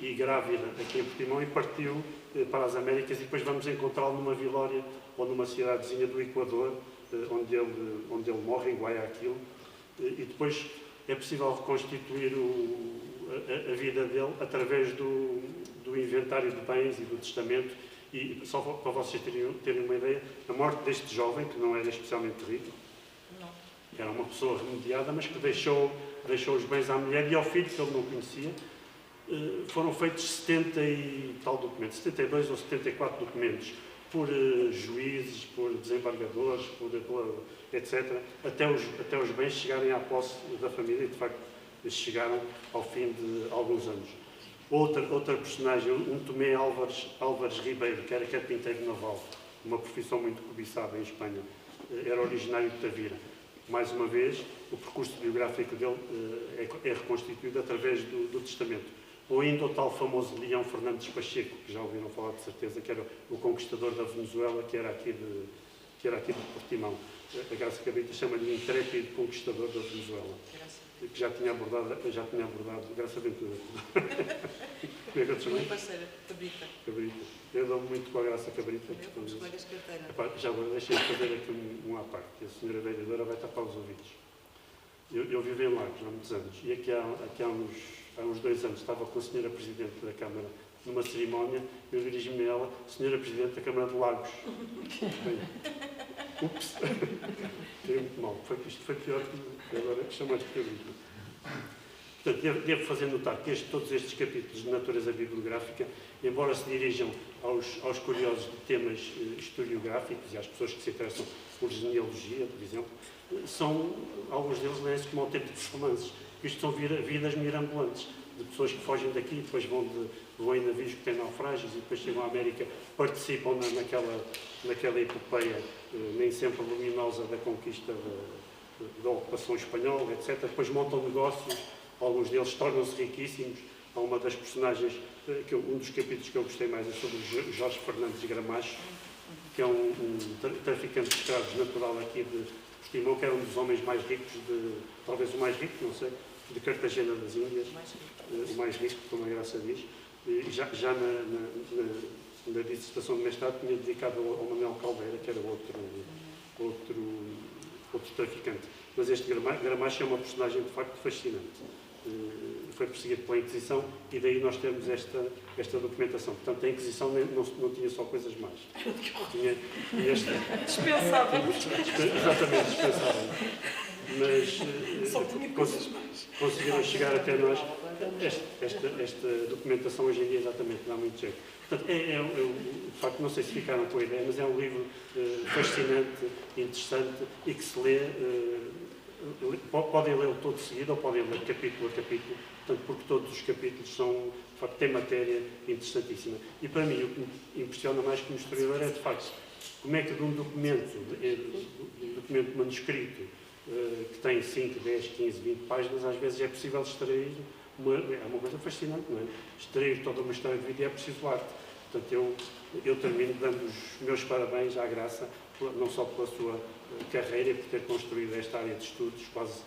[SPEAKER 4] e grávida aqui em Portimão e partiu para as Américas, e depois vamos encontrá-lo numa vilória ou numa cidadezinha do Equador, onde ele morre, em Guayaquil, e depois é possível reconstituir a vida dele através do inventário de bens e do testamento. E só para vocês terem uma ideia, a morte deste jovem, que não era especialmente rico, era uma pessoa remediada, mas que deixou os bens à mulher e ao filho, que ele não conhecia. Foram feitos 70 e tal documentos, 72 ou 74 documentos, por juízes, por desembargadores, etc., até os bens chegarem à posse da família, e de facto chegaram ao fim de alguns anos. Outra personagem, um Tomé Álvares Ribeiro, que era carpinteiro naval, uma profissão muito cobiçada em Espanha, era originário de Tavira. Mais uma vez, o percurso biográfico dele é reconstituído através do testamento. Ou ainda o tal famoso Leão Fernandes Pacheco, que já ouviram falar de certeza, que era o conquistador da Venezuela, que era aqui que era aqui de Portimão. A Graça Cabrita chama-lhe intrépido conquistador da Venezuela, que já tinha abordado Graça Ventura. Como é que eu te chamei?
[SPEAKER 3] Minha parceira, Cabrita.
[SPEAKER 4] Cabrita. Eu dou muito com a Graça Cabrita.
[SPEAKER 3] Fomos colegas de carteira.
[SPEAKER 4] Já agora deixem-me fazer aqui um à parte, que a senhora vereadora vai tapar os ouvidos. Eu vivi em Lagos há muitos anos, e aqui há uns 2 anos estava com a senhora Presidente da Câmara numa cerimónia, eu dirigi-me a ela, senhora Presidente da Câmara de Lagos. Bem, ups, fiquei muito mal, isto foi pior que agora chamaste de Cabrita. Portanto, devo fazer notar que todos estes capítulos de natureza bibliográfica, embora se dirijam aos curiosos de temas historiográficos e às pessoas que se interessam por genealogia, por exemplo, são, alguns deles leem-se como autênticos romances. Isto são vidas mirabolantes, de pessoas que fogem daqui, depois vão em navios que têm naufrágios e depois chegam à América, participam naquela epopeia nem sempre luminosa da conquista da ocupação espanhola, etc. Depois montam negócios, alguns deles tornam-se riquíssimos. Há uma das personagens, um dos capítulos que eu gostei mais é sobre o Jorge Fernandes Gramacho, que é um traficante de escravos natural aqui de Portimão, que era um dos homens mais ricos, talvez o mais rico, não sei, de Cartagena das Índias, o mais rico, como a Graça diz. E já na dissertação de mestrado tinha dedicado ao Manuel Caldeira, que era outro traficante. Mas este Gramacho é uma personagem de facto fascinante. Foi perseguido pela Inquisição e daí nós temos esta documentação. Portanto, a Inquisição não tinha só coisas más. Tinha
[SPEAKER 2] Dispensável.
[SPEAKER 4] Exatamente, dispensável. Mas conseguiram chegar até nós. Esta documentação hoje em dia exatamente dá muito jeito. Portanto, de facto, não sei se ficaram com a ideia, mas é um livro fascinante, interessante e que se lê. Podem lê-lo todo seguido ou podem ler capítulo a capítulo, portanto, porque todos os capítulos são, de facto, têm matéria interessantíssima. E para mim, o que me impressiona mais como historiador é, de facto, como é que de um documento manuscrito que tem 5, 10, 15, 20 páginas, às vezes é possível extrair, é uma coisa fascinante, não é? Extrair toda uma história de vida e é preciso arte. Portanto, eu termino dando os meus parabéns à Graça, não só pela sua carreira e por ter construído esta área de estudos quase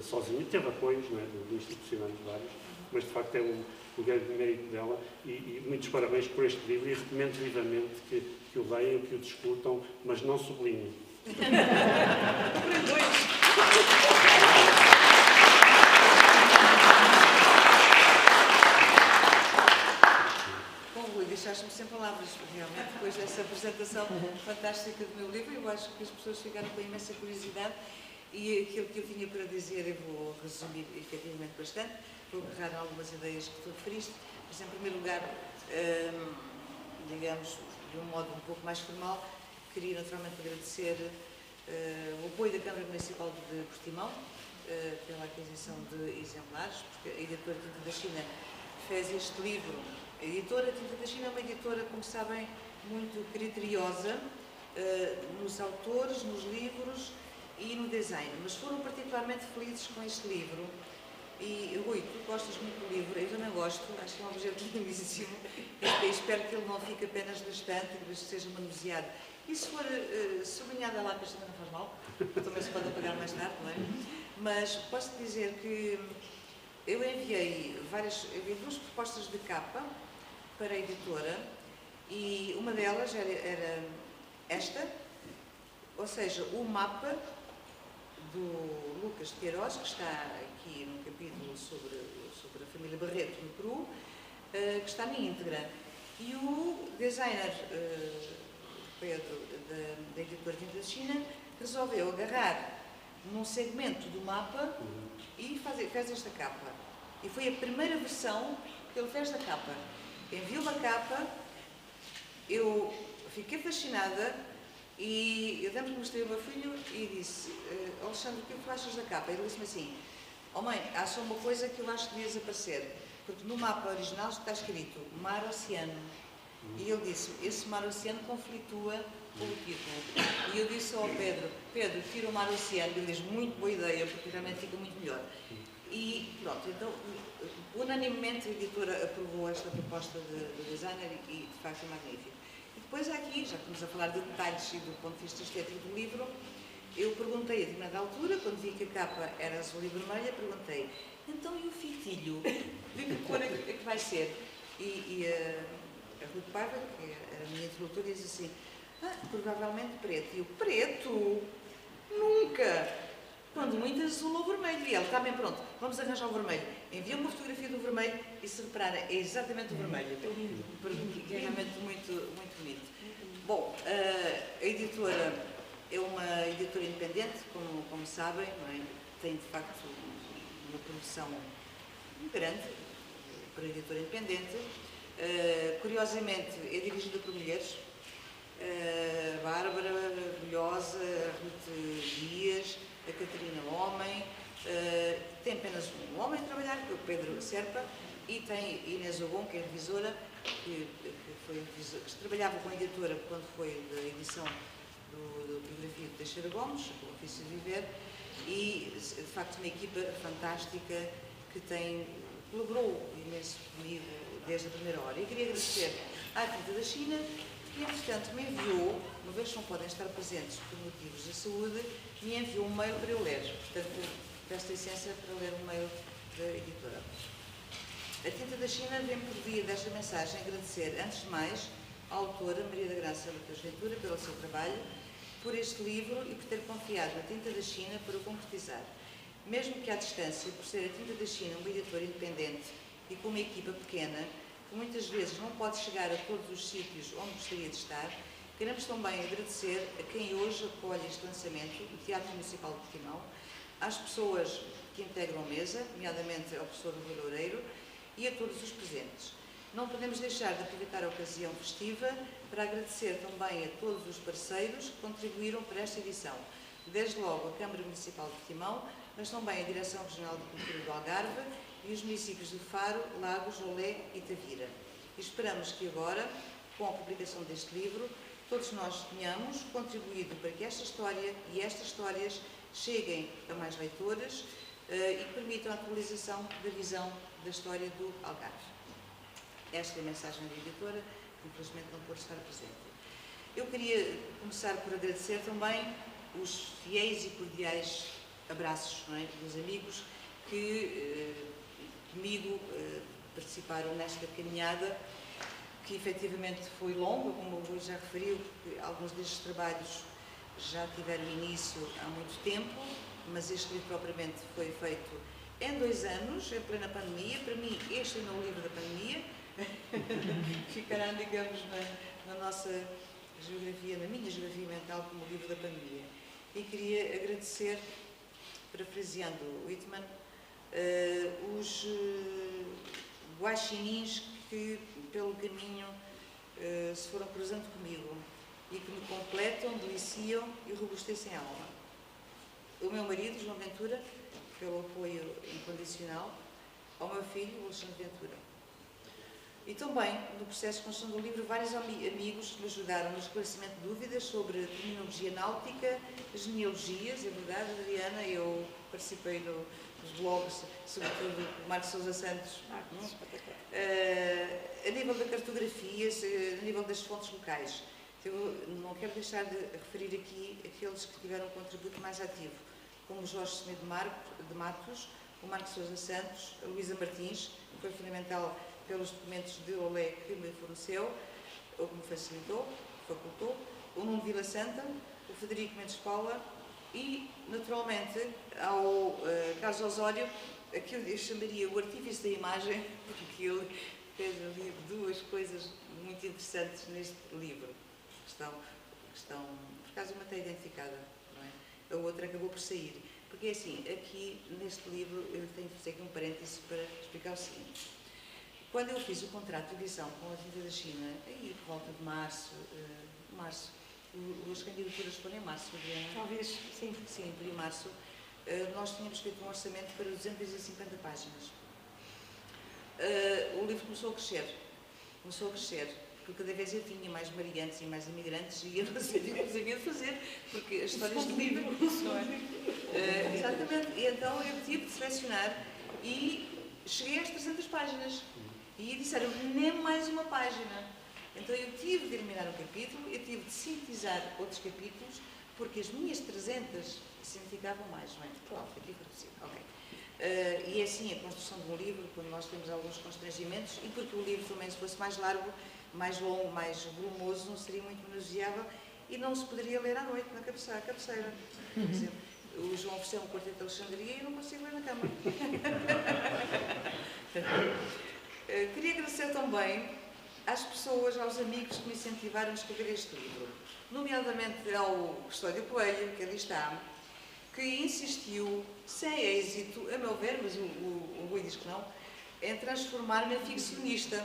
[SPEAKER 4] sozinha. Teve apoios, não é, de institucionais vários, mas de facto é o grande mérito dela e muitos parabéns por este livro e recomendo vivamente que o leiam, que o discutam, mas não sublinhem.
[SPEAKER 3] Deixaste-me sem palavras, realmente, depois dessa apresentação fantástica do meu livro. Eu acho que as pessoas ficaram com imensa curiosidade e aquilo que eu tinha para dizer eu vou resumir efetivamente bastante, vou agarrar algumas ideias que tu referiste, mas em primeiro lugar, digamos, de um modo um pouco mais formal, queria naturalmente agradecer o apoio da Câmara Municipal de Portimão pela aquisição de exemplares, porque a editora Tinta da China fez este livro. A editora Tinta da China é uma editora, como sabem, muito criteriosa nos autores, nos livros e no design, mas foram particularmente felizes com este livro. E, Rui, tu gostas muito do livro, eu também gosto, acho que é um objeto lindíssimo. Espero que ele não fique apenas na estante, mas que seja manuseado. E se for sublinhado a lápis também não faz mal, também se pode apagar mais tarde, não é? Mas posso dizer que eu enviei 2 propostas de capa para a editora e uma delas era esta, ou seja, o mapa do Lucas de Queiroz, que está aqui no capítulo sobre a família Barreto no Peru, que está na íntegra. E o designer Pedro, da editora Tinta da China, resolveu agarrar num segmento do mapa e fez esta capa. E foi a primeira versão que ele fez da capa. Enviou uma capa, eu fiquei fascinada e eu sempre mostrei ao meu filho e disse: Alexandre, o que tu achas da capa? Ele disse-me assim: oh mãe, há só uma coisa que eu acho que devia desaparecer, porque no mapa original está escrito mar-oceano. E ele disse: esse mar-oceano conflitua com o título. E eu disse ao Pedro, tira o mar-oceano. Ele diz: muito boa ideia, porque realmente fica muito melhor. E pronto, então, unanimemente a editora aprovou esta proposta do designer e de facto é magnífico. E depois aqui, já estamos a falar de detalhes e do ponto de vista estético do livro, eu perguntei a determinada altura, quando vi que a capa era azul e vermelha, perguntei, então e o fitilho? De que cor é que vai ser? E a Ruth Paiva, que era a minha interlocutora, disse assim, provavelmente preto. E eu, preto? Nunca! Quando muito azul ou vermelho. E ela, está bem, pronto, vamos arranjar o vermelho. Enviou uma fotografia do vermelho e, se repararem, é exatamente o vermelho. Que é realmente muito, muito bonito. Bom, a editora é uma editora independente, como sabem, não é? Tem de facto uma produção grande para a editora independente. Curiosamente, é dirigida por mulheres. Bárbara, orgulhosa, Ruth Dias, a Catarina Homem, tem apenas um homem a trabalhar, que é o Pedro Serpa, e tem Inês Ogon, que é revisora, que trabalhava com a editora quando foi da edição do biografia de Teixeira Gomes, o Ofício de Viver, e de facto uma equipa fantástica que colaborou imenso comigo desde a primeira hora. E queria agradecer à Tinta da China, que entretanto me enviou, uma vez que não podem estar presentes por motivos de saúde, me enviou um mail para eu ler. Portanto, peço licença para ler um mail da editora. A Tinta da China vem por via desta mensagem agradecer, antes de mais, à autora Maria da Graça Mateus Ventura pelo seu trabalho, por este livro e por ter confiado na Tinta da China para o concretizar. Mesmo que à distância, por ser a Tinta da China uma editora independente e com uma equipa pequena, que muitas vezes não pode chegar a todos os sítios onde gostaria de estar, queremos também agradecer a quem hoje acolhe este lançamento, o Teatro Municipal de Portimão, às pessoas que integram a mesa, nomeadamente ao professor Rui Loureiro, e a todos os presentes. Não podemos deixar de aproveitar a ocasião festiva para agradecer também a todos os parceiros que contribuíram para esta edição, desde logo a Câmara Municipal de Portimão, mas também a Direção Regional de Cultura do Algarve e os municípios de Faro, Lagos, Olé e Tavira. E esperamos que agora, com a publicação deste livro, todos nós tenhamos contribuído para que esta história e estas histórias cheguem a mais leitores e permitam a atualização da visão da história do Algarve. Esta é a mensagem da editora, que infelizmente não pôde estar presente. Eu queria começar por agradecer também os fiéis e cordiais abraços, não é, dos amigos que comigo participaram nesta caminhada, que efetivamente foi longa, como o Rui já referiu, porque alguns destes trabalhos já tiveram início há muito tempo, mas este livro propriamente foi feito em 2 anos, em plena pandemia. Para mim, este é o meu livro da pandemia, ficará, digamos, na nossa geografia, na minha geografia mental, como o livro da pandemia. E queria agradecer, parafraseando Whitman, os guaxinins que pelo caminho se foram cruzando comigo e que me completam, deliciam e robustecem a alma. O meu marido, João Ventura, pelo apoio incondicional, ao meu filho, Alexandre Ventura. E também, no processo de construção do livro, vários amigos me ajudaram no esclarecimento de dúvidas sobre a terminologia náutica, as genealogias. É verdade, Adriana, eu participei nos blogs, sobretudo do Marcos Sousa Santos, a nível da cartografia, a nível das fontes locais. Eu não quero deixar de referir aqui aqueles que tiveram um contributo mais ativo, como o Jorge Semedo de Matos, o Marcos Sousa Santos, a Luísa Martins, que foi fundamental pelos documentos de Olé que me forneceu, ou que me facilitou, facultou, o Nuno Vila Santa, o Federico Mendes Paula e, naturalmente, ao Carlos Osório, a que eu chamaria o artífice da imagem, porque ele fez ali 2 coisas muito interessantes neste livro, que estão por acaso uma está identificada, não é? A outra acabou por sair. Porque assim, aqui neste livro eu tenho que fazer aqui um parênteses para explicar o seguinte. Quando eu fiz o contrato de edição com a Tinta da China, aí por volta de março, as candidaturas foram em março, Adriana?
[SPEAKER 2] Talvez, sim.
[SPEAKER 3] Sim, por em março, nós tínhamos feito um orçamento para 250 páginas. O livro começou a crescer, porque cada vez eu tinha mais variantes e mais imigrantes e eu não sabia o que havia de fazer, porque as histórias do livro, não é? Exatamente, e então eu tive de selecionar e cheguei às 300 páginas. E disseram, nem mais uma página. Então eu tive de eliminar um capítulo, eu tive de sintetizar outros capítulos, porque as minhas 300 significavam mais, não é? Pronto, eu tive de reduzir, ok. E é assim a construção de um livro, quando nós temos alguns constrangimentos, e porque o livro também, se fosse mais largo, mais longo, mais volumoso, não seria muito manuseável e não se poderia ler à noite na cabeceira. Por exemplo, o João ofereceu um quarteto de Alexandria e eu não consigo ler na cama. Queria agradecer também às pessoas, aos amigos que me incentivaram a escrever este livro, nomeadamente ao Custódio Coelho, que ali está, que insistiu, sem êxito, a meu ver, mas o Rui diz que não, em transformar-me em ficcionista.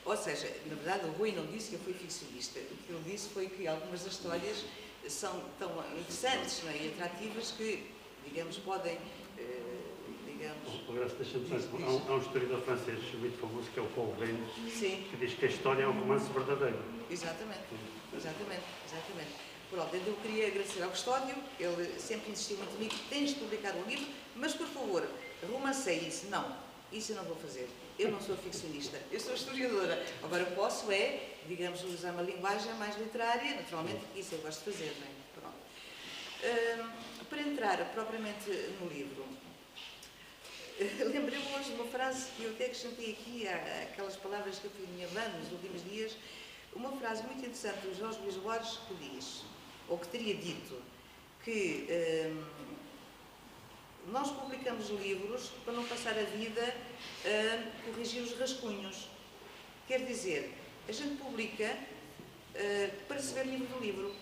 [SPEAKER 3] Ou seja, na verdade, o Rui não disse que eu fui ficcionista. O que ele disse foi que algumas das histórias são tão interessantes, não é? E atrativas que, digamos, podem...
[SPEAKER 4] Agora, deixa-me dizer, há um historiador francês muito famoso, que é o Paul Rennes,
[SPEAKER 3] Sim.
[SPEAKER 4] que diz que a história é um romance verdadeiro.
[SPEAKER 3] Exatamente. Pronto, eu queria agradecer ao Custódio, ele sempre insistiu muito comigo, tens de publicar um livro, mas por favor, romancei isso. Não, isso eu não vou fazer. Eu não sou ficcionista, eu sou historiadora. Agora posso digamos, usar uma linguagem mais literária, naturalmente, isso eu gosto de fazer, não é? Pronto. Para entrar propriamente no livro, lembrei-me hoje de uma frase que eu até acrescentei aqui, aquelas palavras que eu fui me lembrando nos últimos dias, uma frase muito interessante do Jorge Luís Borges que diz, ou que teria dito, que nós publicamos livros para não passar a vida a corrigir os rascunhos. Quer dizer, a gente publica para se ver livro do livro.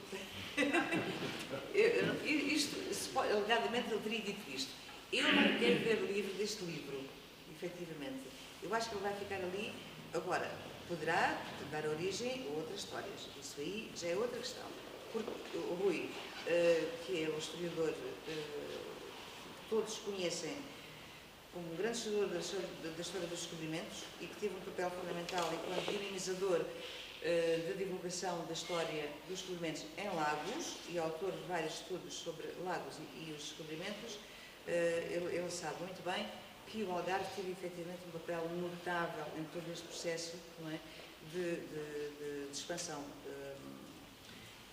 [SPEAKER 3] Alegadamente ele teria dito isto. Eu não quero ver o livro deste livro, efetivamente. Eu acho que ele vai ficar ali. Agora, poderá dar origem a outras histórias. Isso aí já é outra questão. Porque o Rui, que é um historiador que todos conhecem como um grande historiador da história dos descobrimentos e que teve um papel fundamental enquanto dinamizador da divulgação da história dos descobrimentos em Lagos e autor de vários estudos sobre Lagos e os descobrimentos, ele sabe muito bem que o Algarve teve efetivamente um papel notável em todo este processo, não é, de expansão,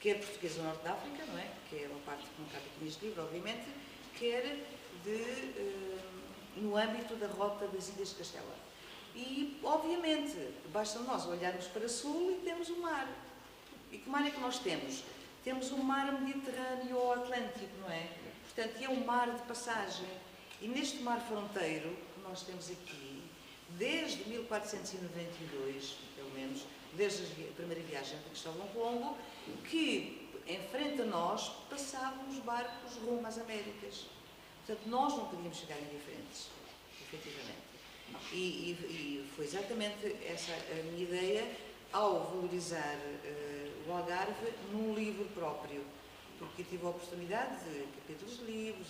[SPEAKER 3] quer portuguesa no Norte da África, não é, que é uma parte que não cabe aqui neste livro, obviamente, quer no âmbito da rota das Ilhas de Castela. E, obviamente, basta nós olharmos para sul e temos o mar. E que mar é que nós temos? Temos o mar Mediterrâneo ou Atlântico, não é? Portanto, é um mar de passagem. E neste mar fronteiro que nós temos aqui, desde 1492, pelo menos, desde a primeira viagem de Cristóvão Colombo, que em frente a nós passavam os barcos rumo às Américas. Portanto, nós não podíamos chegar indiferentes, efetivamente. E foi exatamente essa a minha ideia ao valorizar o Algarve num livro próprio, porque tive a oportunidade de capítulos de livros,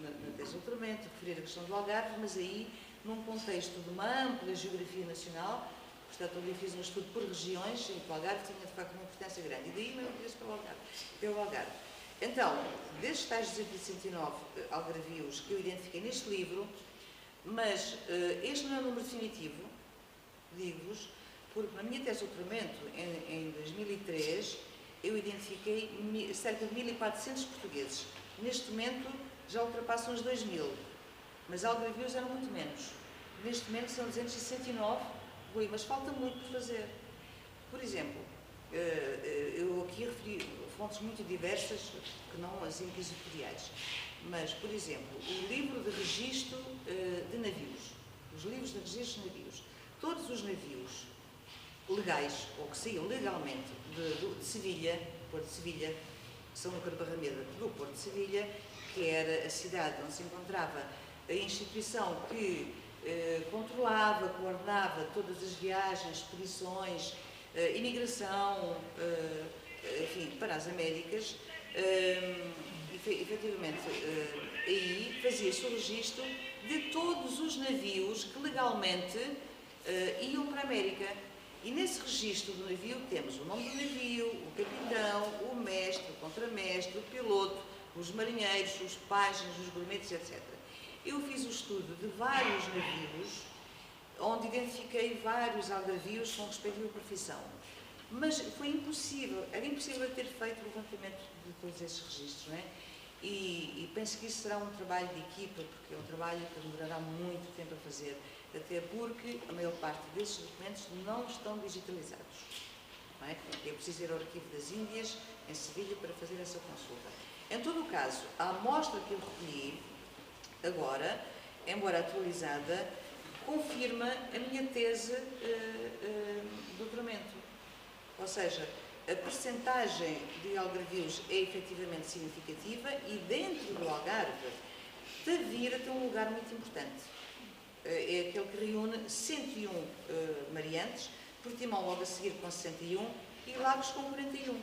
[SPEAKER 3] na tese de doutoramento, de referir a questão do Algarve, mas aí num contexto de uma ampla geografia nacional. Portanto, eu fiz um estudo por regiões em que o Algarve tinha de facto uma importância grande, e daí meu interesse pelo Algarve. Então, destes tais 269 algarvios que eu identifiquei neste livro, mas este não é o número definitivo, digo-vos, porque na minha tese de doutoramento, em 2003, eu identifiquei cerca de 1.400 portugueses. Neste momento já ultrapassam os 2.000, mas algarvios eram muito menos. Neste momento são 269, mas falta muito por fazer. Por exemplo, eu aqui referi fontes muito diversas, que não as inquisitoriais, mas, por exemplo, o livro de registro de navios, os livros de registro de navios, todos os navios legais, ou que saíam legalmente de Sevilha, Porto de Sevilha, São Lucas de Barrameda, do Porto de Sevilha, que era a cidade onde se encontrava a instituição que controlava, coordenava todas as viagens, expedições, imigração, enfim, para as Américas, efetivamente, aí fazia-se o registro de todos os navios que legalmente iam para a América. E nesse registro do navio temos o nome do navio, o capitão, o mestre, o contramestre, o piloto, os marinheiros, os pajens, os gourmetes, etc. Eu fiz o estudo de vários navios, onde identifiquei vários algarvios com respectiva profissão. Mas foi impossível, era impossível eu ter feito o levantamento de todos esses registros, não é? E penso que isso será um trabalho de equipa, porque é um trabalho que demorará muito tempo a fazer, até porque a maior parte desses documentos não estão digitalizados. Não é? É preciso ir ao Arquivo das Índias, em Sevilha, para fazer essa consulta. Em todo o caso, a amostra que eu recolhi agora, embora atualizada, confirma a minha tese de doutoramento. Ou seja, a percentagem de algarvios é efetivamente significativa e dentro do Algarve, Tavira tem um lugar muito importante. É aquele que reúne 101 mariantes, Portimão logo a seguir com 61 e Lagos com 41,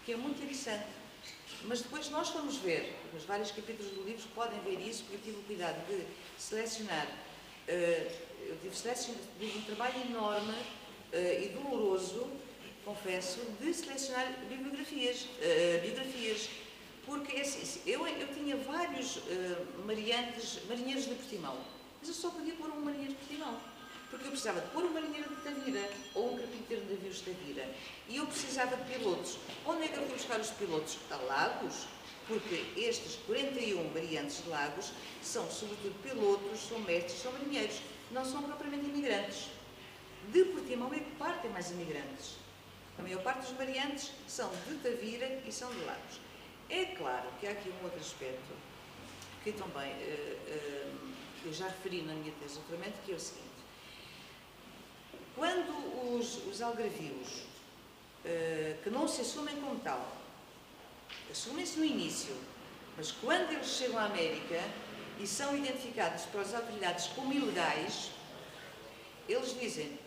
[SPEAKER 3] que é muito interessante. Mas depois nós vamos ver, nos vários capítulos do livro podem ver isso, porque eu tive o cuidado de selecionar, eu tive um trabalho enorme e doloroso, confesso, de selecionar biografias, porque assim, eu tinha vários marinheiros de Portimão, mas eu só podia pôr um marinheiro de Portimão, porque eu precisava de pôr um marinheiro de Tavira, ou um carpinteiro de navios de Tavira, e eu precisava de pilotos. Onde é que eu fui buscar os pilotos? A Lagos, porque estes 41 variantes de Lagos são sobretudo pilotos, são mestres, são marinheiros, não são propriamente imigrantes. De Portimão é que partem mais imigrantes. A maior parte dos variantes são de Tavira e são de Lagos. É claro que há aqui um outro aspecto que também eu já referi na minha tese de doutoramento, que é o seguinte. Quando os algarvios, que não se assumem como tal, assumem-se no início, mas quando eles chegam à América e são identificados pelas autoridades como ilegais, eles dizem,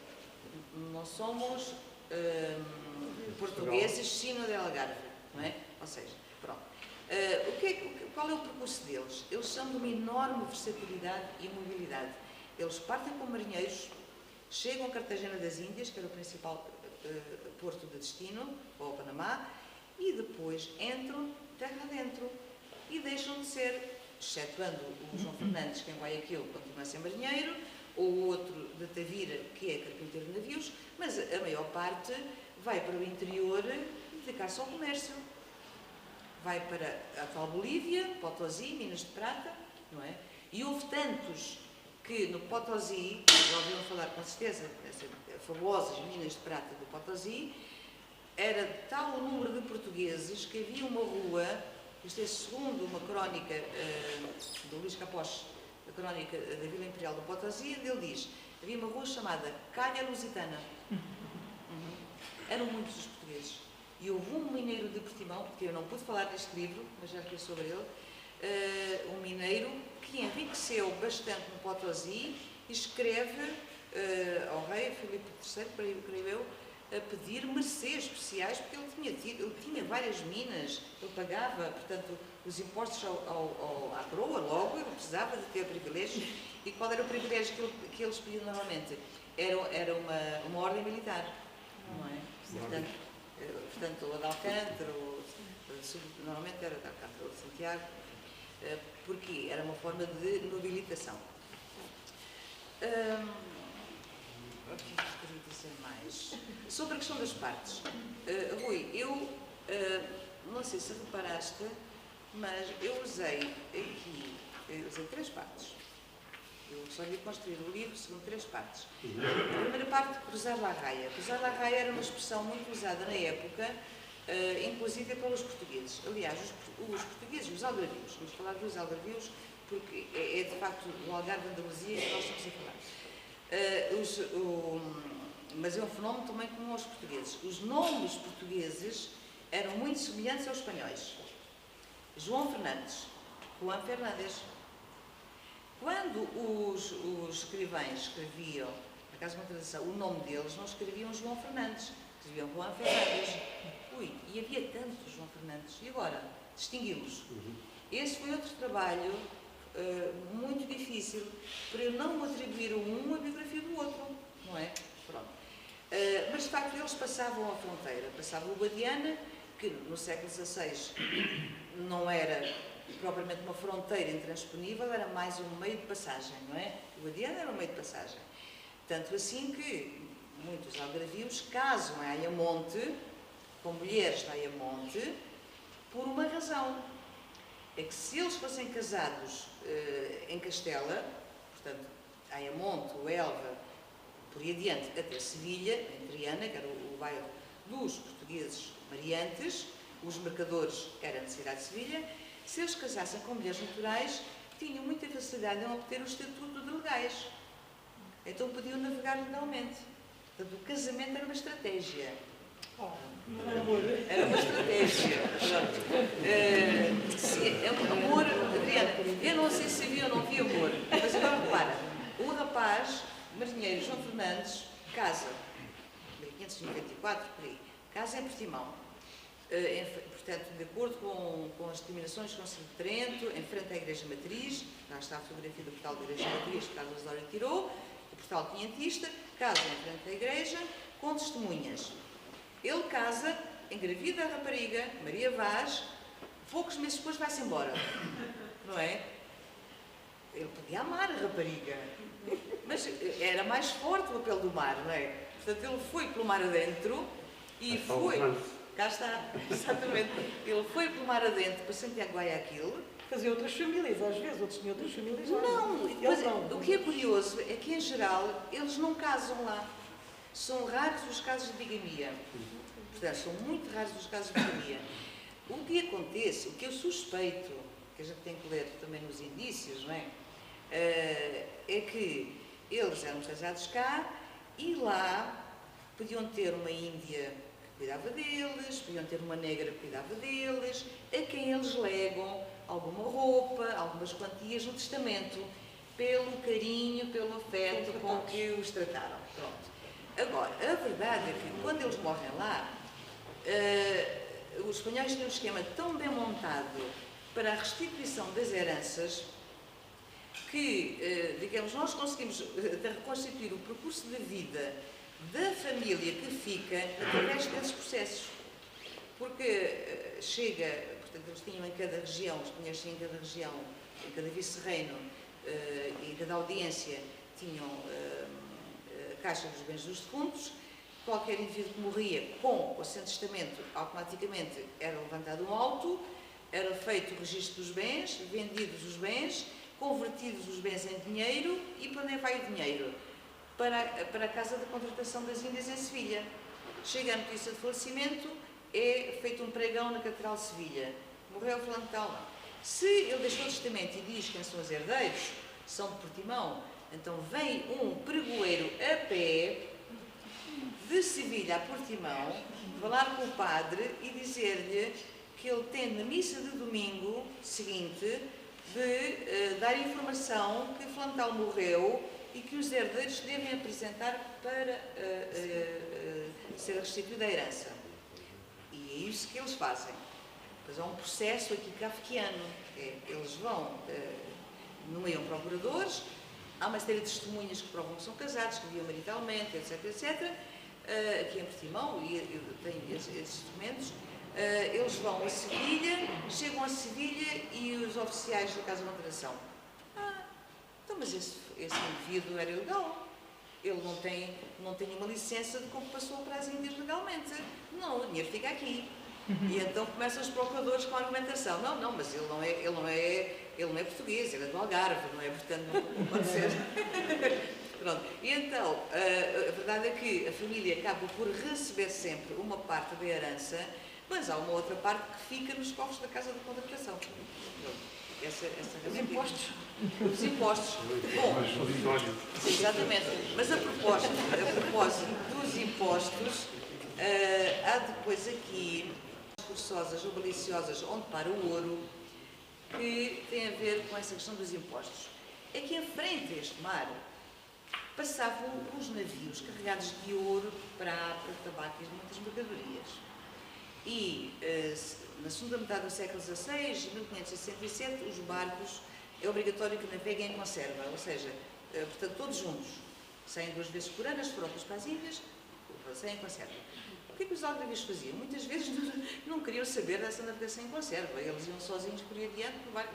[SPEAKER 3] não somos portugueses, sino de Algarve, não é? Ou seja, pronto. Qual é o percurso deles? Eles são de uma enorme versatilidade e mobilidade. Eles partem como marinheiros, chegam a Cartagena das Índias, que era o principal porto de destino, ou ao Panamá, e depois entram terra adentro e deixam de ser, excetuando o João Fernandes, que em Guayaquil continua a ser marinheiro, ou o outro de Tavira, que é carpinteiro de navios, mas a maior parte vai para o interior dedicar-se ao comércio. Vai para a atual Bolívia, Potosí, Minas de Prata, não é? E houve tantos que no Potosí, já ouviram falar com certeza, dessas famosas Minas de Prata do Potosí, era tal o número de portugueses que havia uma rua, isto é segundo uma crónica do Luís Capós, a crónica da Vila Imperial do Potosí, onde ele diz, havia uma rua chamada Calha Lusitana. Eram muitos os portugueses. E houve um mineiro de Portimão, porque eu não pude falar neste livro, mas já li sobre ele, um mineiro que enriqueceu bastante no Potosí e escreve ao rei Filipe III, creio eu, a pedir mercês especiais, porque ele tinha várias minas, ele pagava, portanto, os impostos à coroa, logo ele precisava de ter privilégios. E qual era o privilégio que eles pediam normalmente? Era uma ordem militar, não é? Portanto, o de Alcântara, normalmente era de Alcântara ou de Santiago, porque era uma forma de nobilitação. O que queria dizer mais? Sobre a questão das partes. Rui, eu não sei se reparaste, mas eu usei aqui 3 partes. Eu só lhe construir o livro segundo 3 partes. A primeira parte, cruzar la raia. Cruzar la raia era uma expressão muito usada na época, inclusive pelos portugueses. Aliás, os portugueses, os algarvios, vamos falar dos algarvios, porque é de facto o Algarve Andaluzia que nós estamos a falar. Mas é um fenómeno também comum aos portugueses. Os nomes portugueses eram muito semelhantes aos espanhóis. João Fernandes, Juan Fernández. Quando os escrivães escreviam, por acaso uma tradução, o nome deles, não escreviam João Fernandes, escreviam Juan Fernández. E havia tantos João Fernandes. E agora, distingui-los. Esse foi outro trabalho muito difícil, para eu não atribuir a um a biografia do outro, não é? Pronto. Mas, de facto, eles passavam a fronteira. Passavam o Guadiana, que no século XVI não era propriamente uma fronteira intransponível, era mais um meio de passagem, não é? O Guadiana era um meio de passagem. Tanto assim que muitos algarvios casam em Ayamonte, com mulheres de Ayamonte, por uma razão. É que se eles fossem casados em Castela, portanto, Ayamonte, o Elva, por aí adiante, até Sevilha, em Triana, que era o bairro dos portugueses mariantes, os mercadores eram da cidade de Sevilha, se eles casassem com mulheres naturais, tinham muita facilidade em obter o estatuto de legais. Então podiam navegar legalmente. Portanto, o casamento era uma estratégia. Era uma estratégia. Amor, Adriana, eu não sei se havia ou não havia amor, mas agora repara, o rapaz, marinheiro João Fernandes, casa, em 1594, por aí, casa em Portimão. Portanto, de acordo com as determinações do Conselho de Trento, em frente à Igreja Matriz, lá está a fotografia do portal da Igreja Matriz, que Carlos Osório tirou, o portal quinhentista, casa em frente à Igreja, com testemunhas. Ele casa, engravida a rapariga, Maria Vaz, poucos meses depois vai-se embora, não é? Ele podia amar a rapariga, mas era mais forte o papel do mar, não é? Portanto, ele foi pelo mar adentro e foi... Cá está, exatamente. Ele foi pelo mar adentro para Santiago Guayaquil.
[SPEAKER 2] Fazia outras famílias, às vezes, outros tinham outras famílias.
[SPEAKER 3] Não, mas o que é curioso é que, em geral, eles não casam lá. São raros os casos de bigamia. Portanto, são muito raros os casos de bigamia. O que acontece, o que eu suspeito, que a gente tem que ler também nos indícios, não é? É que eles eram casados cá e lá podiam ter uma índia que cuidava deles, podiam ter uma negra que cuidava deles, a quem eles legam alguma roupa, algumas quantias no testamento, pelo carinho, pelo afeto com que os trataram. Pronto. Agora, a verdade é que quando eles morrem lá, os espanhóis têm um esquema tão bem montado para a restituição das heranças que, digamos, nós conseguimos reconstituir o percurso de vida da família que fica através desses processos. Porque chega, portanto, eles tinham em cada região, os espanhóis tinham em cada região, em cada vice-reino e em cada audiência, tinham a caixa dos bens dos defuntos. Qualquer indivíduo que morria com o seu testamento, automaticamente era levantado um auto, era feito o registro dos bens, vendidos os bens, convertidos os bens em dinheiro. E para onde é que vai o dinheiro? Para a Casa de Contratação das Índias em Sevilha. Chega a notícia de falecimento, é feito um pregão na Catedral de Sevilha. Morreu fulano de tal, não. Se ele deixou o testamento e diz quem são os herdeiros, são de Portimão, então vem um pregoeiro a pé de Sevilha a Portimão, falar com o padre e dizer-lhe que ele tem na missa de domingo seguinte de dar informação que fulano de tal morreu e que os herdeiros devem apresentar para ser restituída a herança. E é isso que eles fazem. Pois há um processo aqui kafkiano. Eles vão, nomeiam procuradores, há uma série de testemunhas que provam que são casados, que viviam maritalmente, etc, etc. Aqui em Portimão, e tem esses documentos. Eles vão a Sevilha, chegam a Sevilha e os oficiais da Casa de Contratação. Então, mas esse indivíduo era ilegal. Ele não tem uma licença de como passou para as Índias legalmente. Não, o dinheiro fica aqui. E então começam os procuradores com a argumentação. Não, mas ele não é português, ele é do Algarve, não é? Portanto, não pode ser. Pronto. E então, a verdade é que a família acaba por receber sempre uma parte da herança, mas há uma outra parte que fica nos cofres da Casa de Contratação.
[SPEAKER 2] Os impostos.
[SPEAKER 3] Os impostos. Bom, exatamente. Mas a propósito dos impostos, há depois aqui forçosas ou maliciosas onde para o ouro, que tem a ver com essa questão dos impostos. É que em frente a este mar passavam os navios carregados de ouro, prata, tabaco e muitas mercadorias. E na segunda metade do século XVI, em 1567, os barcos é obrigatório que naveguem em conserva, ou seja, portanto, todos juntos. Saem 2 vezes por ano, as frotas para as Índias, saem em conserva. O que é que os algarvios faziam? Muitas vezes não queriam saber dessa navegação em conserva, eles iam sozinhos por aí adiante, por barco.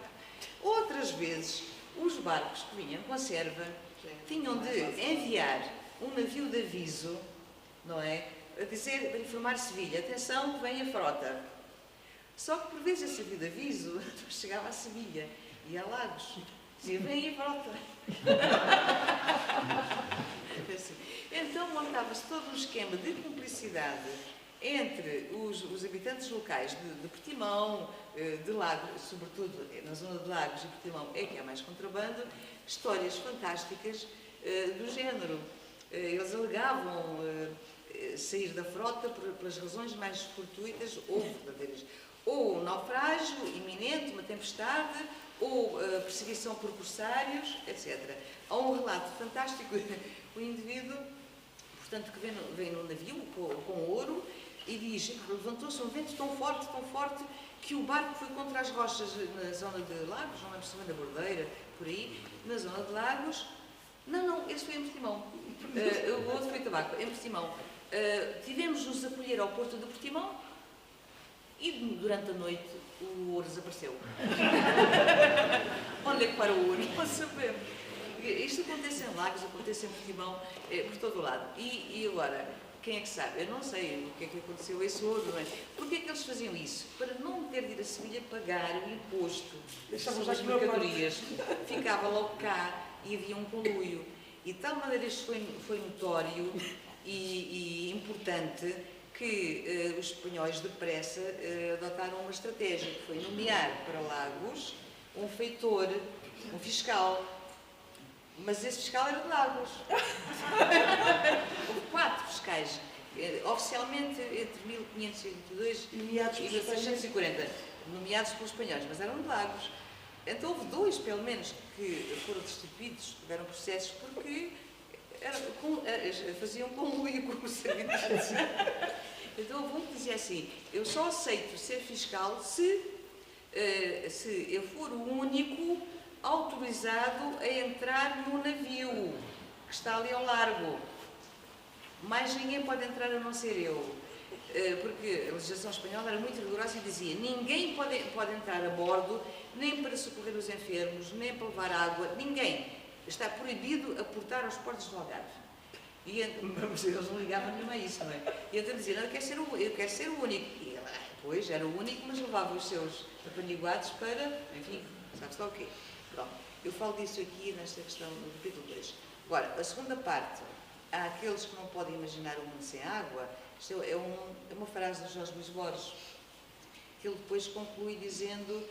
[SPEAKER 3] Outras vezes, os barcos que vinham em conserva tinham de enviar um navio de aviso, não é? A dizer, para informar Sevilha, atenção que vem a frota. Só que por vezes esse navio de aviso chegava a Sevilha e a Lagos. Dizia, vem a frota. Então montava-se todo um esquema de cumplicidade entre os habitantes locais de Portimão, de Lagos, sobretudo na zona de Lagos e Portimão é que há mais contrabando, histórias fantásticas do género. Eles alegavam sair da frota pelas razões mais fortuitas ou verdadeiras. Ou um naufrágio iminente, uma tempestade, ou perseguição por corsários, etc. Há um relato fantástico o indivíduo, portanto, que vem no navio com ouro e diz que levantou-se um vento tão forte, que o barco foi contra as rochas na zona de Lagos, não lembro se foi na Bordeira, por aí, na zona de Lagos. Não, esse foi em Portimão. O outro foi em Tabaco, em Portimão. Tivemos de nos acolher ao porto de Portimão e durante a noite o ouro desapareceu. Onde é que para o ouro? Não sabemos. Isto acontece em Lagos, acontece em Portimão, por todo o lado. E agora, quem é que sabe? Eu não sei o que é que aconteceu a esse ouro, não é? Porquê é que eles faziam isso? Para não ter de ir a Sevilha pagar o imposto sobre as mercadorias. Ficava logo cá e havia um conluio. E de tal maneira isto foi notório e importante que os espanhóis depressa adotaram uma estratégia, que foi nomear para Lagos um feitor, um fiscal. Mas esse fiscal era de Lagos. Houve 4 fiscais, oficialmente entre 1522 e 1640, nomeados pelos espanhóis, mas eram de Lagos. Então houve 2, pelo menos, que foram destituídos, tiveram processos, porque faziam conluio com os habitantes. Então houve um que dizia assim, eu só aceito ser fiscal se eu for o único autorizado a entrar no navio que está ali ao largo. Mais ninguém pode entrar a não ser eu. Porque a legislação espanhola era muito rigorosa e dizia ninguém pode entrar a bordo nem para socorrer os enfermos, nem para levar água, ninguém. Está proibido aportar aos portos do Algarve. E eles não ligavam nenhuma a isso, não é? E então diziam, eu quero ser o único. E ele, pois, era o único, mas levava os seus apaniguados para, enfim, sabes lá o quê? Pronto, eu falo disso aqui nesta questão do capítulo 2. Agora, a segunda parte, há aqueles que não podem imaginar o mundo sem água. Isto é uma frase de Jorge Luís Borges, que ele depois conclui dizendo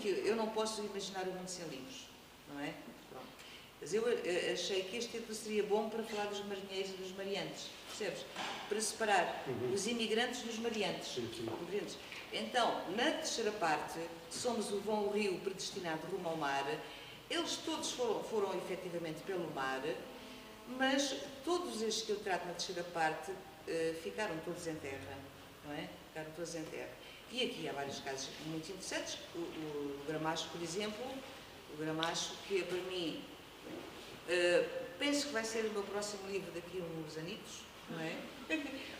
[SPEAKER 3] que eu não posso imaginar o mundo sem livros, não é? Pronto. Mas eu achei que este título seria bom para falar dos marinheiros e dos mariantes, percebes? Para separar os imigrantes dos mariantes, compreendes? Então, na terceira parte, somos o vão o rio predestinado rumo ao mar. Eles todos foram efetivamente pelo mar, mas todos estes que eu trato na terceira parte ficaram todos em terra, não é? Ficaram todos em terra. E aqui há vários casos muito interessantes. O Gramacho, por exemplo, o Gramacho, que para mim, penso que vai ser o meu próximo livro daqui a uns anitos, não é?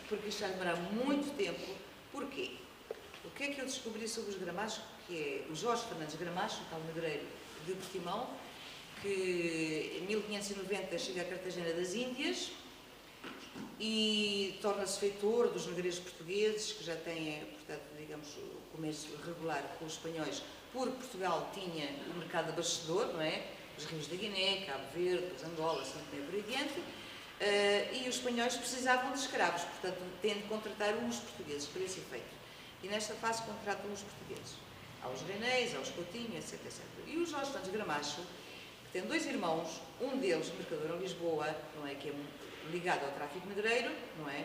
[SPEAKER 3] Porque isto vai demorar muito tempo. Porquê? O que é que eu descobri sobre os Gramachos? Que é o Jorge Fernandes Gramacho, tal negreiro de Portimão, que em 1590 chega a Cartagena das Índias e torna-se feitor dos negreiros portugueses, que já têm, portanto, digamos, o comércio regular com os espanhóis, porque Portugal tinha o mercado abastecedor, não é? Os rios da Guiné, Cabo Verde, os Angola, São Tomé por aí adiante, e os espanhóis precisavam de escravos, portanto, têm de contratar os portugueses para esse efeito. E nesta fase contratam os portugueses. Há os Renéis, há os Coutinho, etc, etc. E o Jorge Fernandes Gramacho, que tem 2 irmãos, um deles mercador em Lisboa, não é, que é ligado ao tráfico negreiro, não é?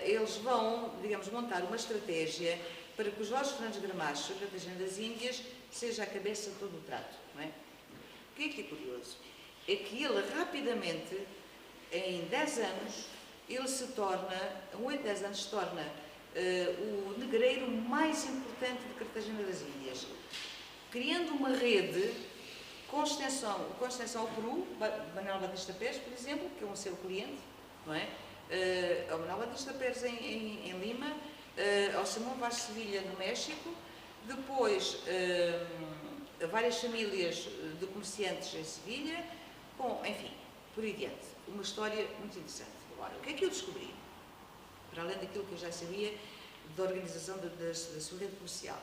[SPEAKER 3] Eles vão, digamos, montar uma estratégia para que o Jorge Fernandes Gramacho, a Cartagena das Índias, seja a cabeça de todo o trato, não é? O que é curioso? É que ele rapidamente, em 10 anos, ele se torna, em 8, 10 anos, se torna o negreiro mais importante de Cartagena das Índias, criando uma rede com extensão ao Peru, Manuel Batista Pérez, por exemplo, que é um seu cliente, não é? Ao Manuel Batista Pérez em Lima, ao Simão Vaz de Sevilha, no México, depois várias famílias de comerciantes em Sevilha, enfim, por aí diante. Uma história muito interessante. Agora, o que é que eu descobri? Para além daquilo que eu já sabia da organização da sua rede comercial.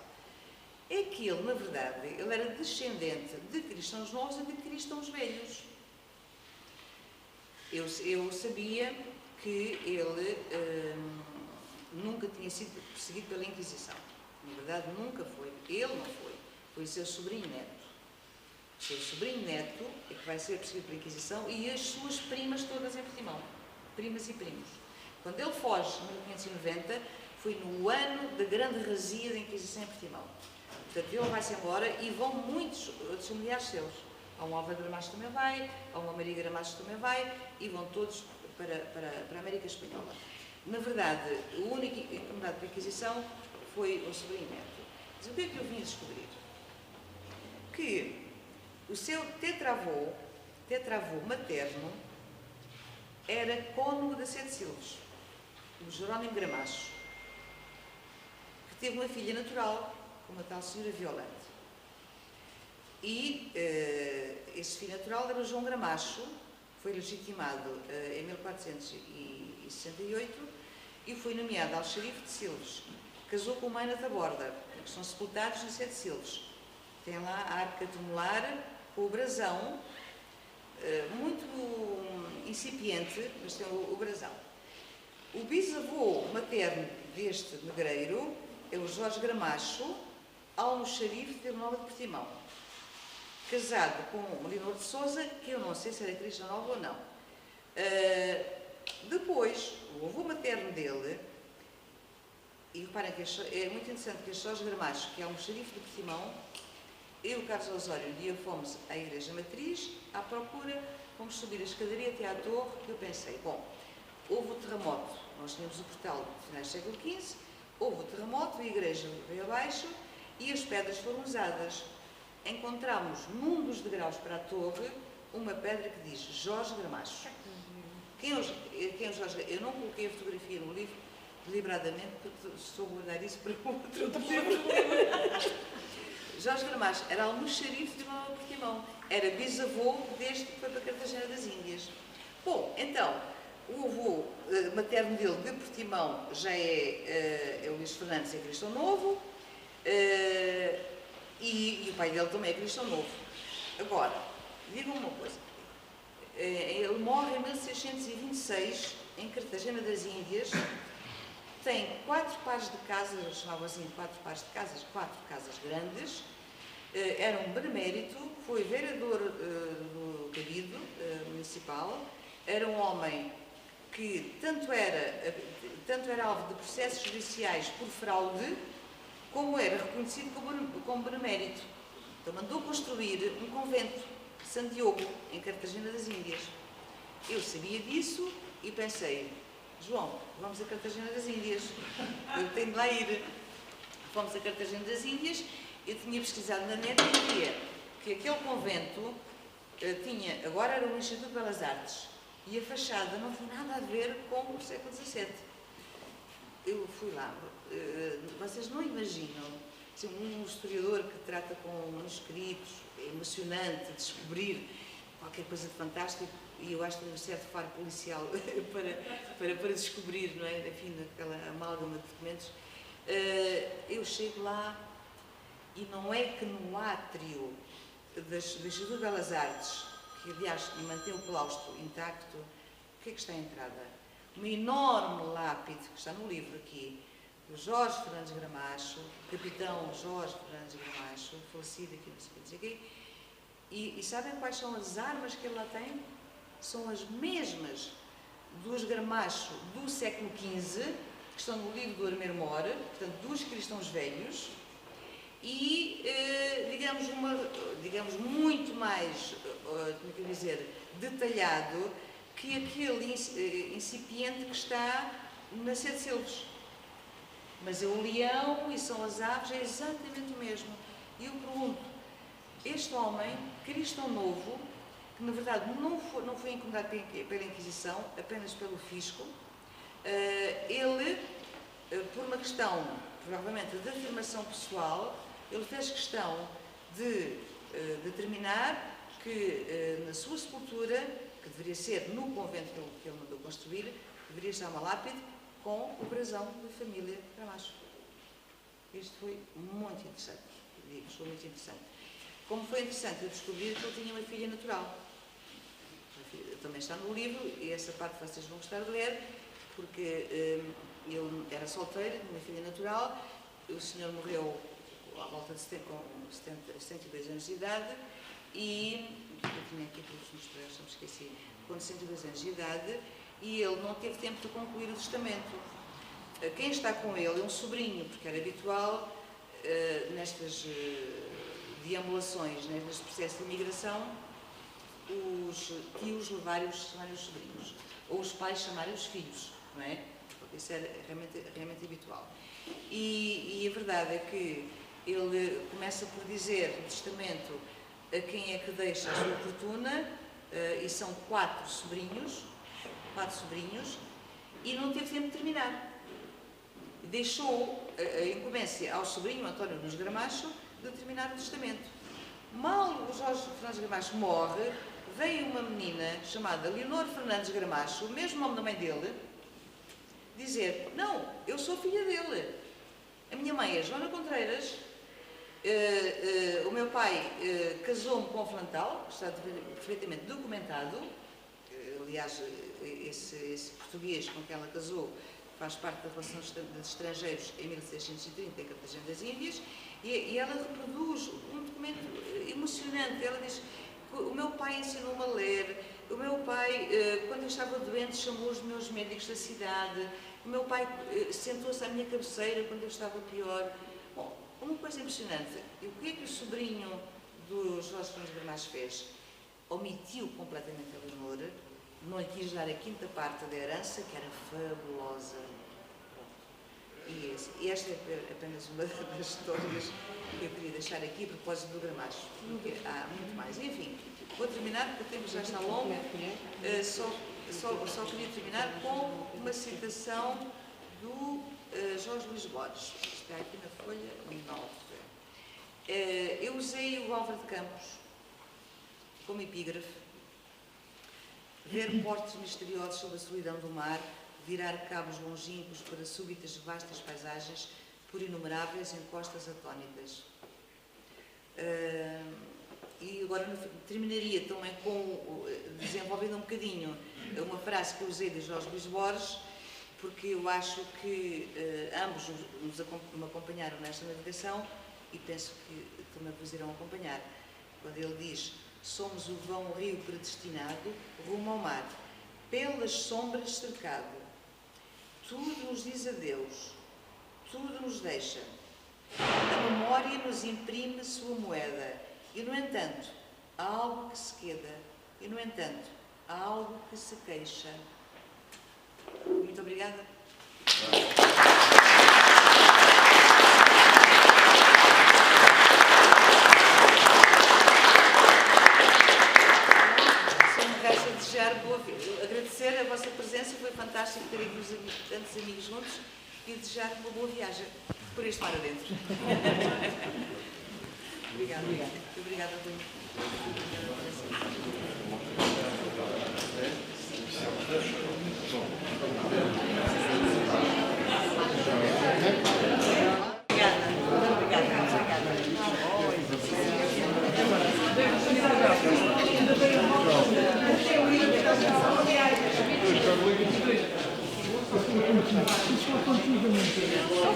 [SPEAKER 3] É que ele, na verdade, ele era descendente de cristãos novos e de cristãos velhos. Eu sabia que ele nunca tinha sido perseguido pela Inquisição. Na verdade, nunca foi. Ele não foi. Foi o seu sobrinho neto. O seu sobrinho neto é que vai ser perseguido pela Inquisição e as suas primas todas em Portimão. Primas e primos. Quando ele foge, em 1590, foi no ano da grande razia da Inquisição em Portimão. Portanto, ele vai-se embora e vão muitos outros familiares seus. Há um Álvaro Gramacho também vai, há uma Maria Gramacho também vai, e vão todos para a América Espanhola. Na verdade, o único incomodado pela Inquisição foi o sobrinho neto. Mas o que é que eu vim a descobrir? Que o seu tetravô materno, era cônego da Sete Silves, o Jerónimo Gramacho, que teve uma filha natural, com uma tal senhora Violante. E esse filho natural era o João Gramacho, foi legitimado em 1468 e foi nomeado alxerife de Silves. Casou com Maina da Borda, que são sepultados na Sete Silves. Tem lá a arca tumular com o brasão, muito incipiente, mas tem o brasão. O bisavô materno deste negreiro é o Jorge Gramacho, almoxarife de Vila Nova de Portimão, casado com o Leonor de Sousa, que eu não sei se era cristão novo ou não. Depois, o avô materno dele, e reparem que é muito interessante que este Jorge Gramacho, que é almoxarife de Portimão, eu e o Carlos Osório, um dia fomos à Igreja Matriz, à procura, fomos subir a escadaria até à torre, e eu pensei, bom, houve o terremoto, nós tínhamos o portal do final do século XV, houve o terremoto, a igreja veio abaixo e as pedras foram usadas. Encontramos num dos degraus para a torre uma pedra que diz Jorge Gramacho. Quem é o Jorge? Eu não coloquei a fotografia no livro deliberadamente porque estou a guardar isso para outro livro. Jorge Gramacho era almoxarife de Nova Portimão, era bisavô desde que foi para Cartagena das Índias. Bom, então, o avô materno dele de Portimão já é o Luís Fernandes, é cristão novo, e o pai dele também é cristão novo. Agora, digam uma coisa, ele morre em 1626 em Cartagena das Índias, tem 4 pares de casas, eles chamavam assim 4 pares de casas, 4 casas grandes, era um benemérito, foi vereador do Cabildo municipal, era um homem que tanto era alvo de processos judiciais por fraude, como era reconhecido como benemérito. Então mandou construir um convento de São Diogo, em Cartagena das Índias. Eu sabia disso e pensei, João, vamos a Cartagena das Índias, eu tenho de lá ir. Fomos a Cartagena das Índias, eu tinha pesquisado na net e via que aquele convento tinha, agora era o Instituto de Belas Artes, e a fachada não tem nada a ver com o século XVII. Eu fui lá, vocês não imaginam, assim, um historiador que trata com manuscritos, é emocionante descobrir qualquer coisa de fantástico, e eu acho que tem um certo faro policial para descobrir, não é? Enfim, naquela amálgama de documentos. Eu chego lá e não é que no átrio do Instituto de Belas Artes, que aliás mantém o claustro intacto, o que é que está à entrada? Uma enorme lápide, que está no livro aqui, do Jorge Fernandes Gramacho, capitão Jorge Fernandes Gramacho, falecido aqui, não sei o quê. E sabem quais são as armas que ele lá tem? São as mesmas dos Gramacho do século XV, que estão no livro do Armeiro Mor, portanto, dos cristãos velhos, e, digamos, muito mais, como é que eu dizer, detalhado que aquele incipiente que está na Sete Silves. Mas é o leão e são as aves, é exatamente o mesmo. E eu pergunto, este homem, cristão novo, que na verdade não foi incomodado pela Inquisição, apenas pelo fisco, ele, por uma questão, provavelmente, de afirmação pessoal, ele fez questão de determinar que na sua sepultura que deveria ser no convento que ele mandou construir, deveria estar uma lápide com o brasão da família Gramacho. Isto foi muito interessante, digo, foi muito interessante. Como foi interessante eu descobrir que ele tinha uma filha natural. Também está no livro, e essa parte vocês vão gostar de ler, porque ele era solteiro, tinha uma filha natural, o senhor morreu à volta de 72 anos de idade, e eu tinha aqui todos os três, não me esqueci, com 102 anos de idade, e ele não teve tempo de concluir o testamento. Quem está com ele é um sobrinho, porque era habitual nestas deambulações, neste processo de imigração, os tios levarem os sobrinhos, ou os pais chamarem os filhos, não é? Porque isso era realmente habitual. E a verdade é que ele começa por dizer no testamento a quem é que deixa a sua fortuna, e são quatro sobrinhos, e não teve tempo de terminar. Deixou a incumbência ao sobrinho António Nunes Gramacho de terminar o testamento. Mal o Jorge Fernandes Gramacho morre, veio uma menina chamada Leonor Fernandes Gramacho, o mesmo nome da mãe dele, dizer: não, eu sou filha dele. A minha mãe é Joana Contreiras, o meu pai casou-me com o Flantal, está perfeitamente documentado. Aliás, esse português com quem ela casou faz parte da relação dos estrangeiros em 1630, em Cartagena das Índias, e ela reproduz um documento emocionante. Ela diz: o meu pai ensinou-me a ler, o meu pai, quando eu estava doente, chamou os meus médicos da cidade, o meu pai sentou-se à minha cabeceira quando eu estava pior. Bom, uma coisa impressionante. E o que é que o sobrinho do Jorge Fernandes Gramacho fez? Omitiu completamente a Leonor, não lhe quis dar a quinta parte da herança, que era fabulosa. E esta é apenas uma das histórias que eu queria deixar aqui a propósito do Gramacho, porque há muito mais. Enfim, vou terminar, porque o tempo já está longo. Só queria terminar com uma citação do Jorge Luís Borges. Está aqui na folha 9. Eu usei o Álvaro de Campos como epígrafe. Ver portos misteriosos sob a solidão do mar, virar cabos longínquos para súbitas vastas paisagens, por inumeráveis em costas atónitas. E agora terminaria também desenvolvendo um bocadinho uma frase que eu usei de Jorge Luís Borges, porque eu acho que ambos me acompanharam nesta navegação e penso que também vos irão acompanhar. Quando ele diz: somos o vão rio predestinado, rumo ao mar, pelas sombras cercado. Tudo nos diz adeus, tudo nos deixa. A memória nos imprime sua moeda, e no entanto, há algo que se queda, e no entanto, há algo que se queixa. Muito obrigada. Agradecer a vossa presença, foi fantástico ter aqui tantos amigos juntos e desejar uma boa viagem por este mar adentro. Obrigada. Obrigada, Rui.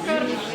[SPEAKER 5] Carlos.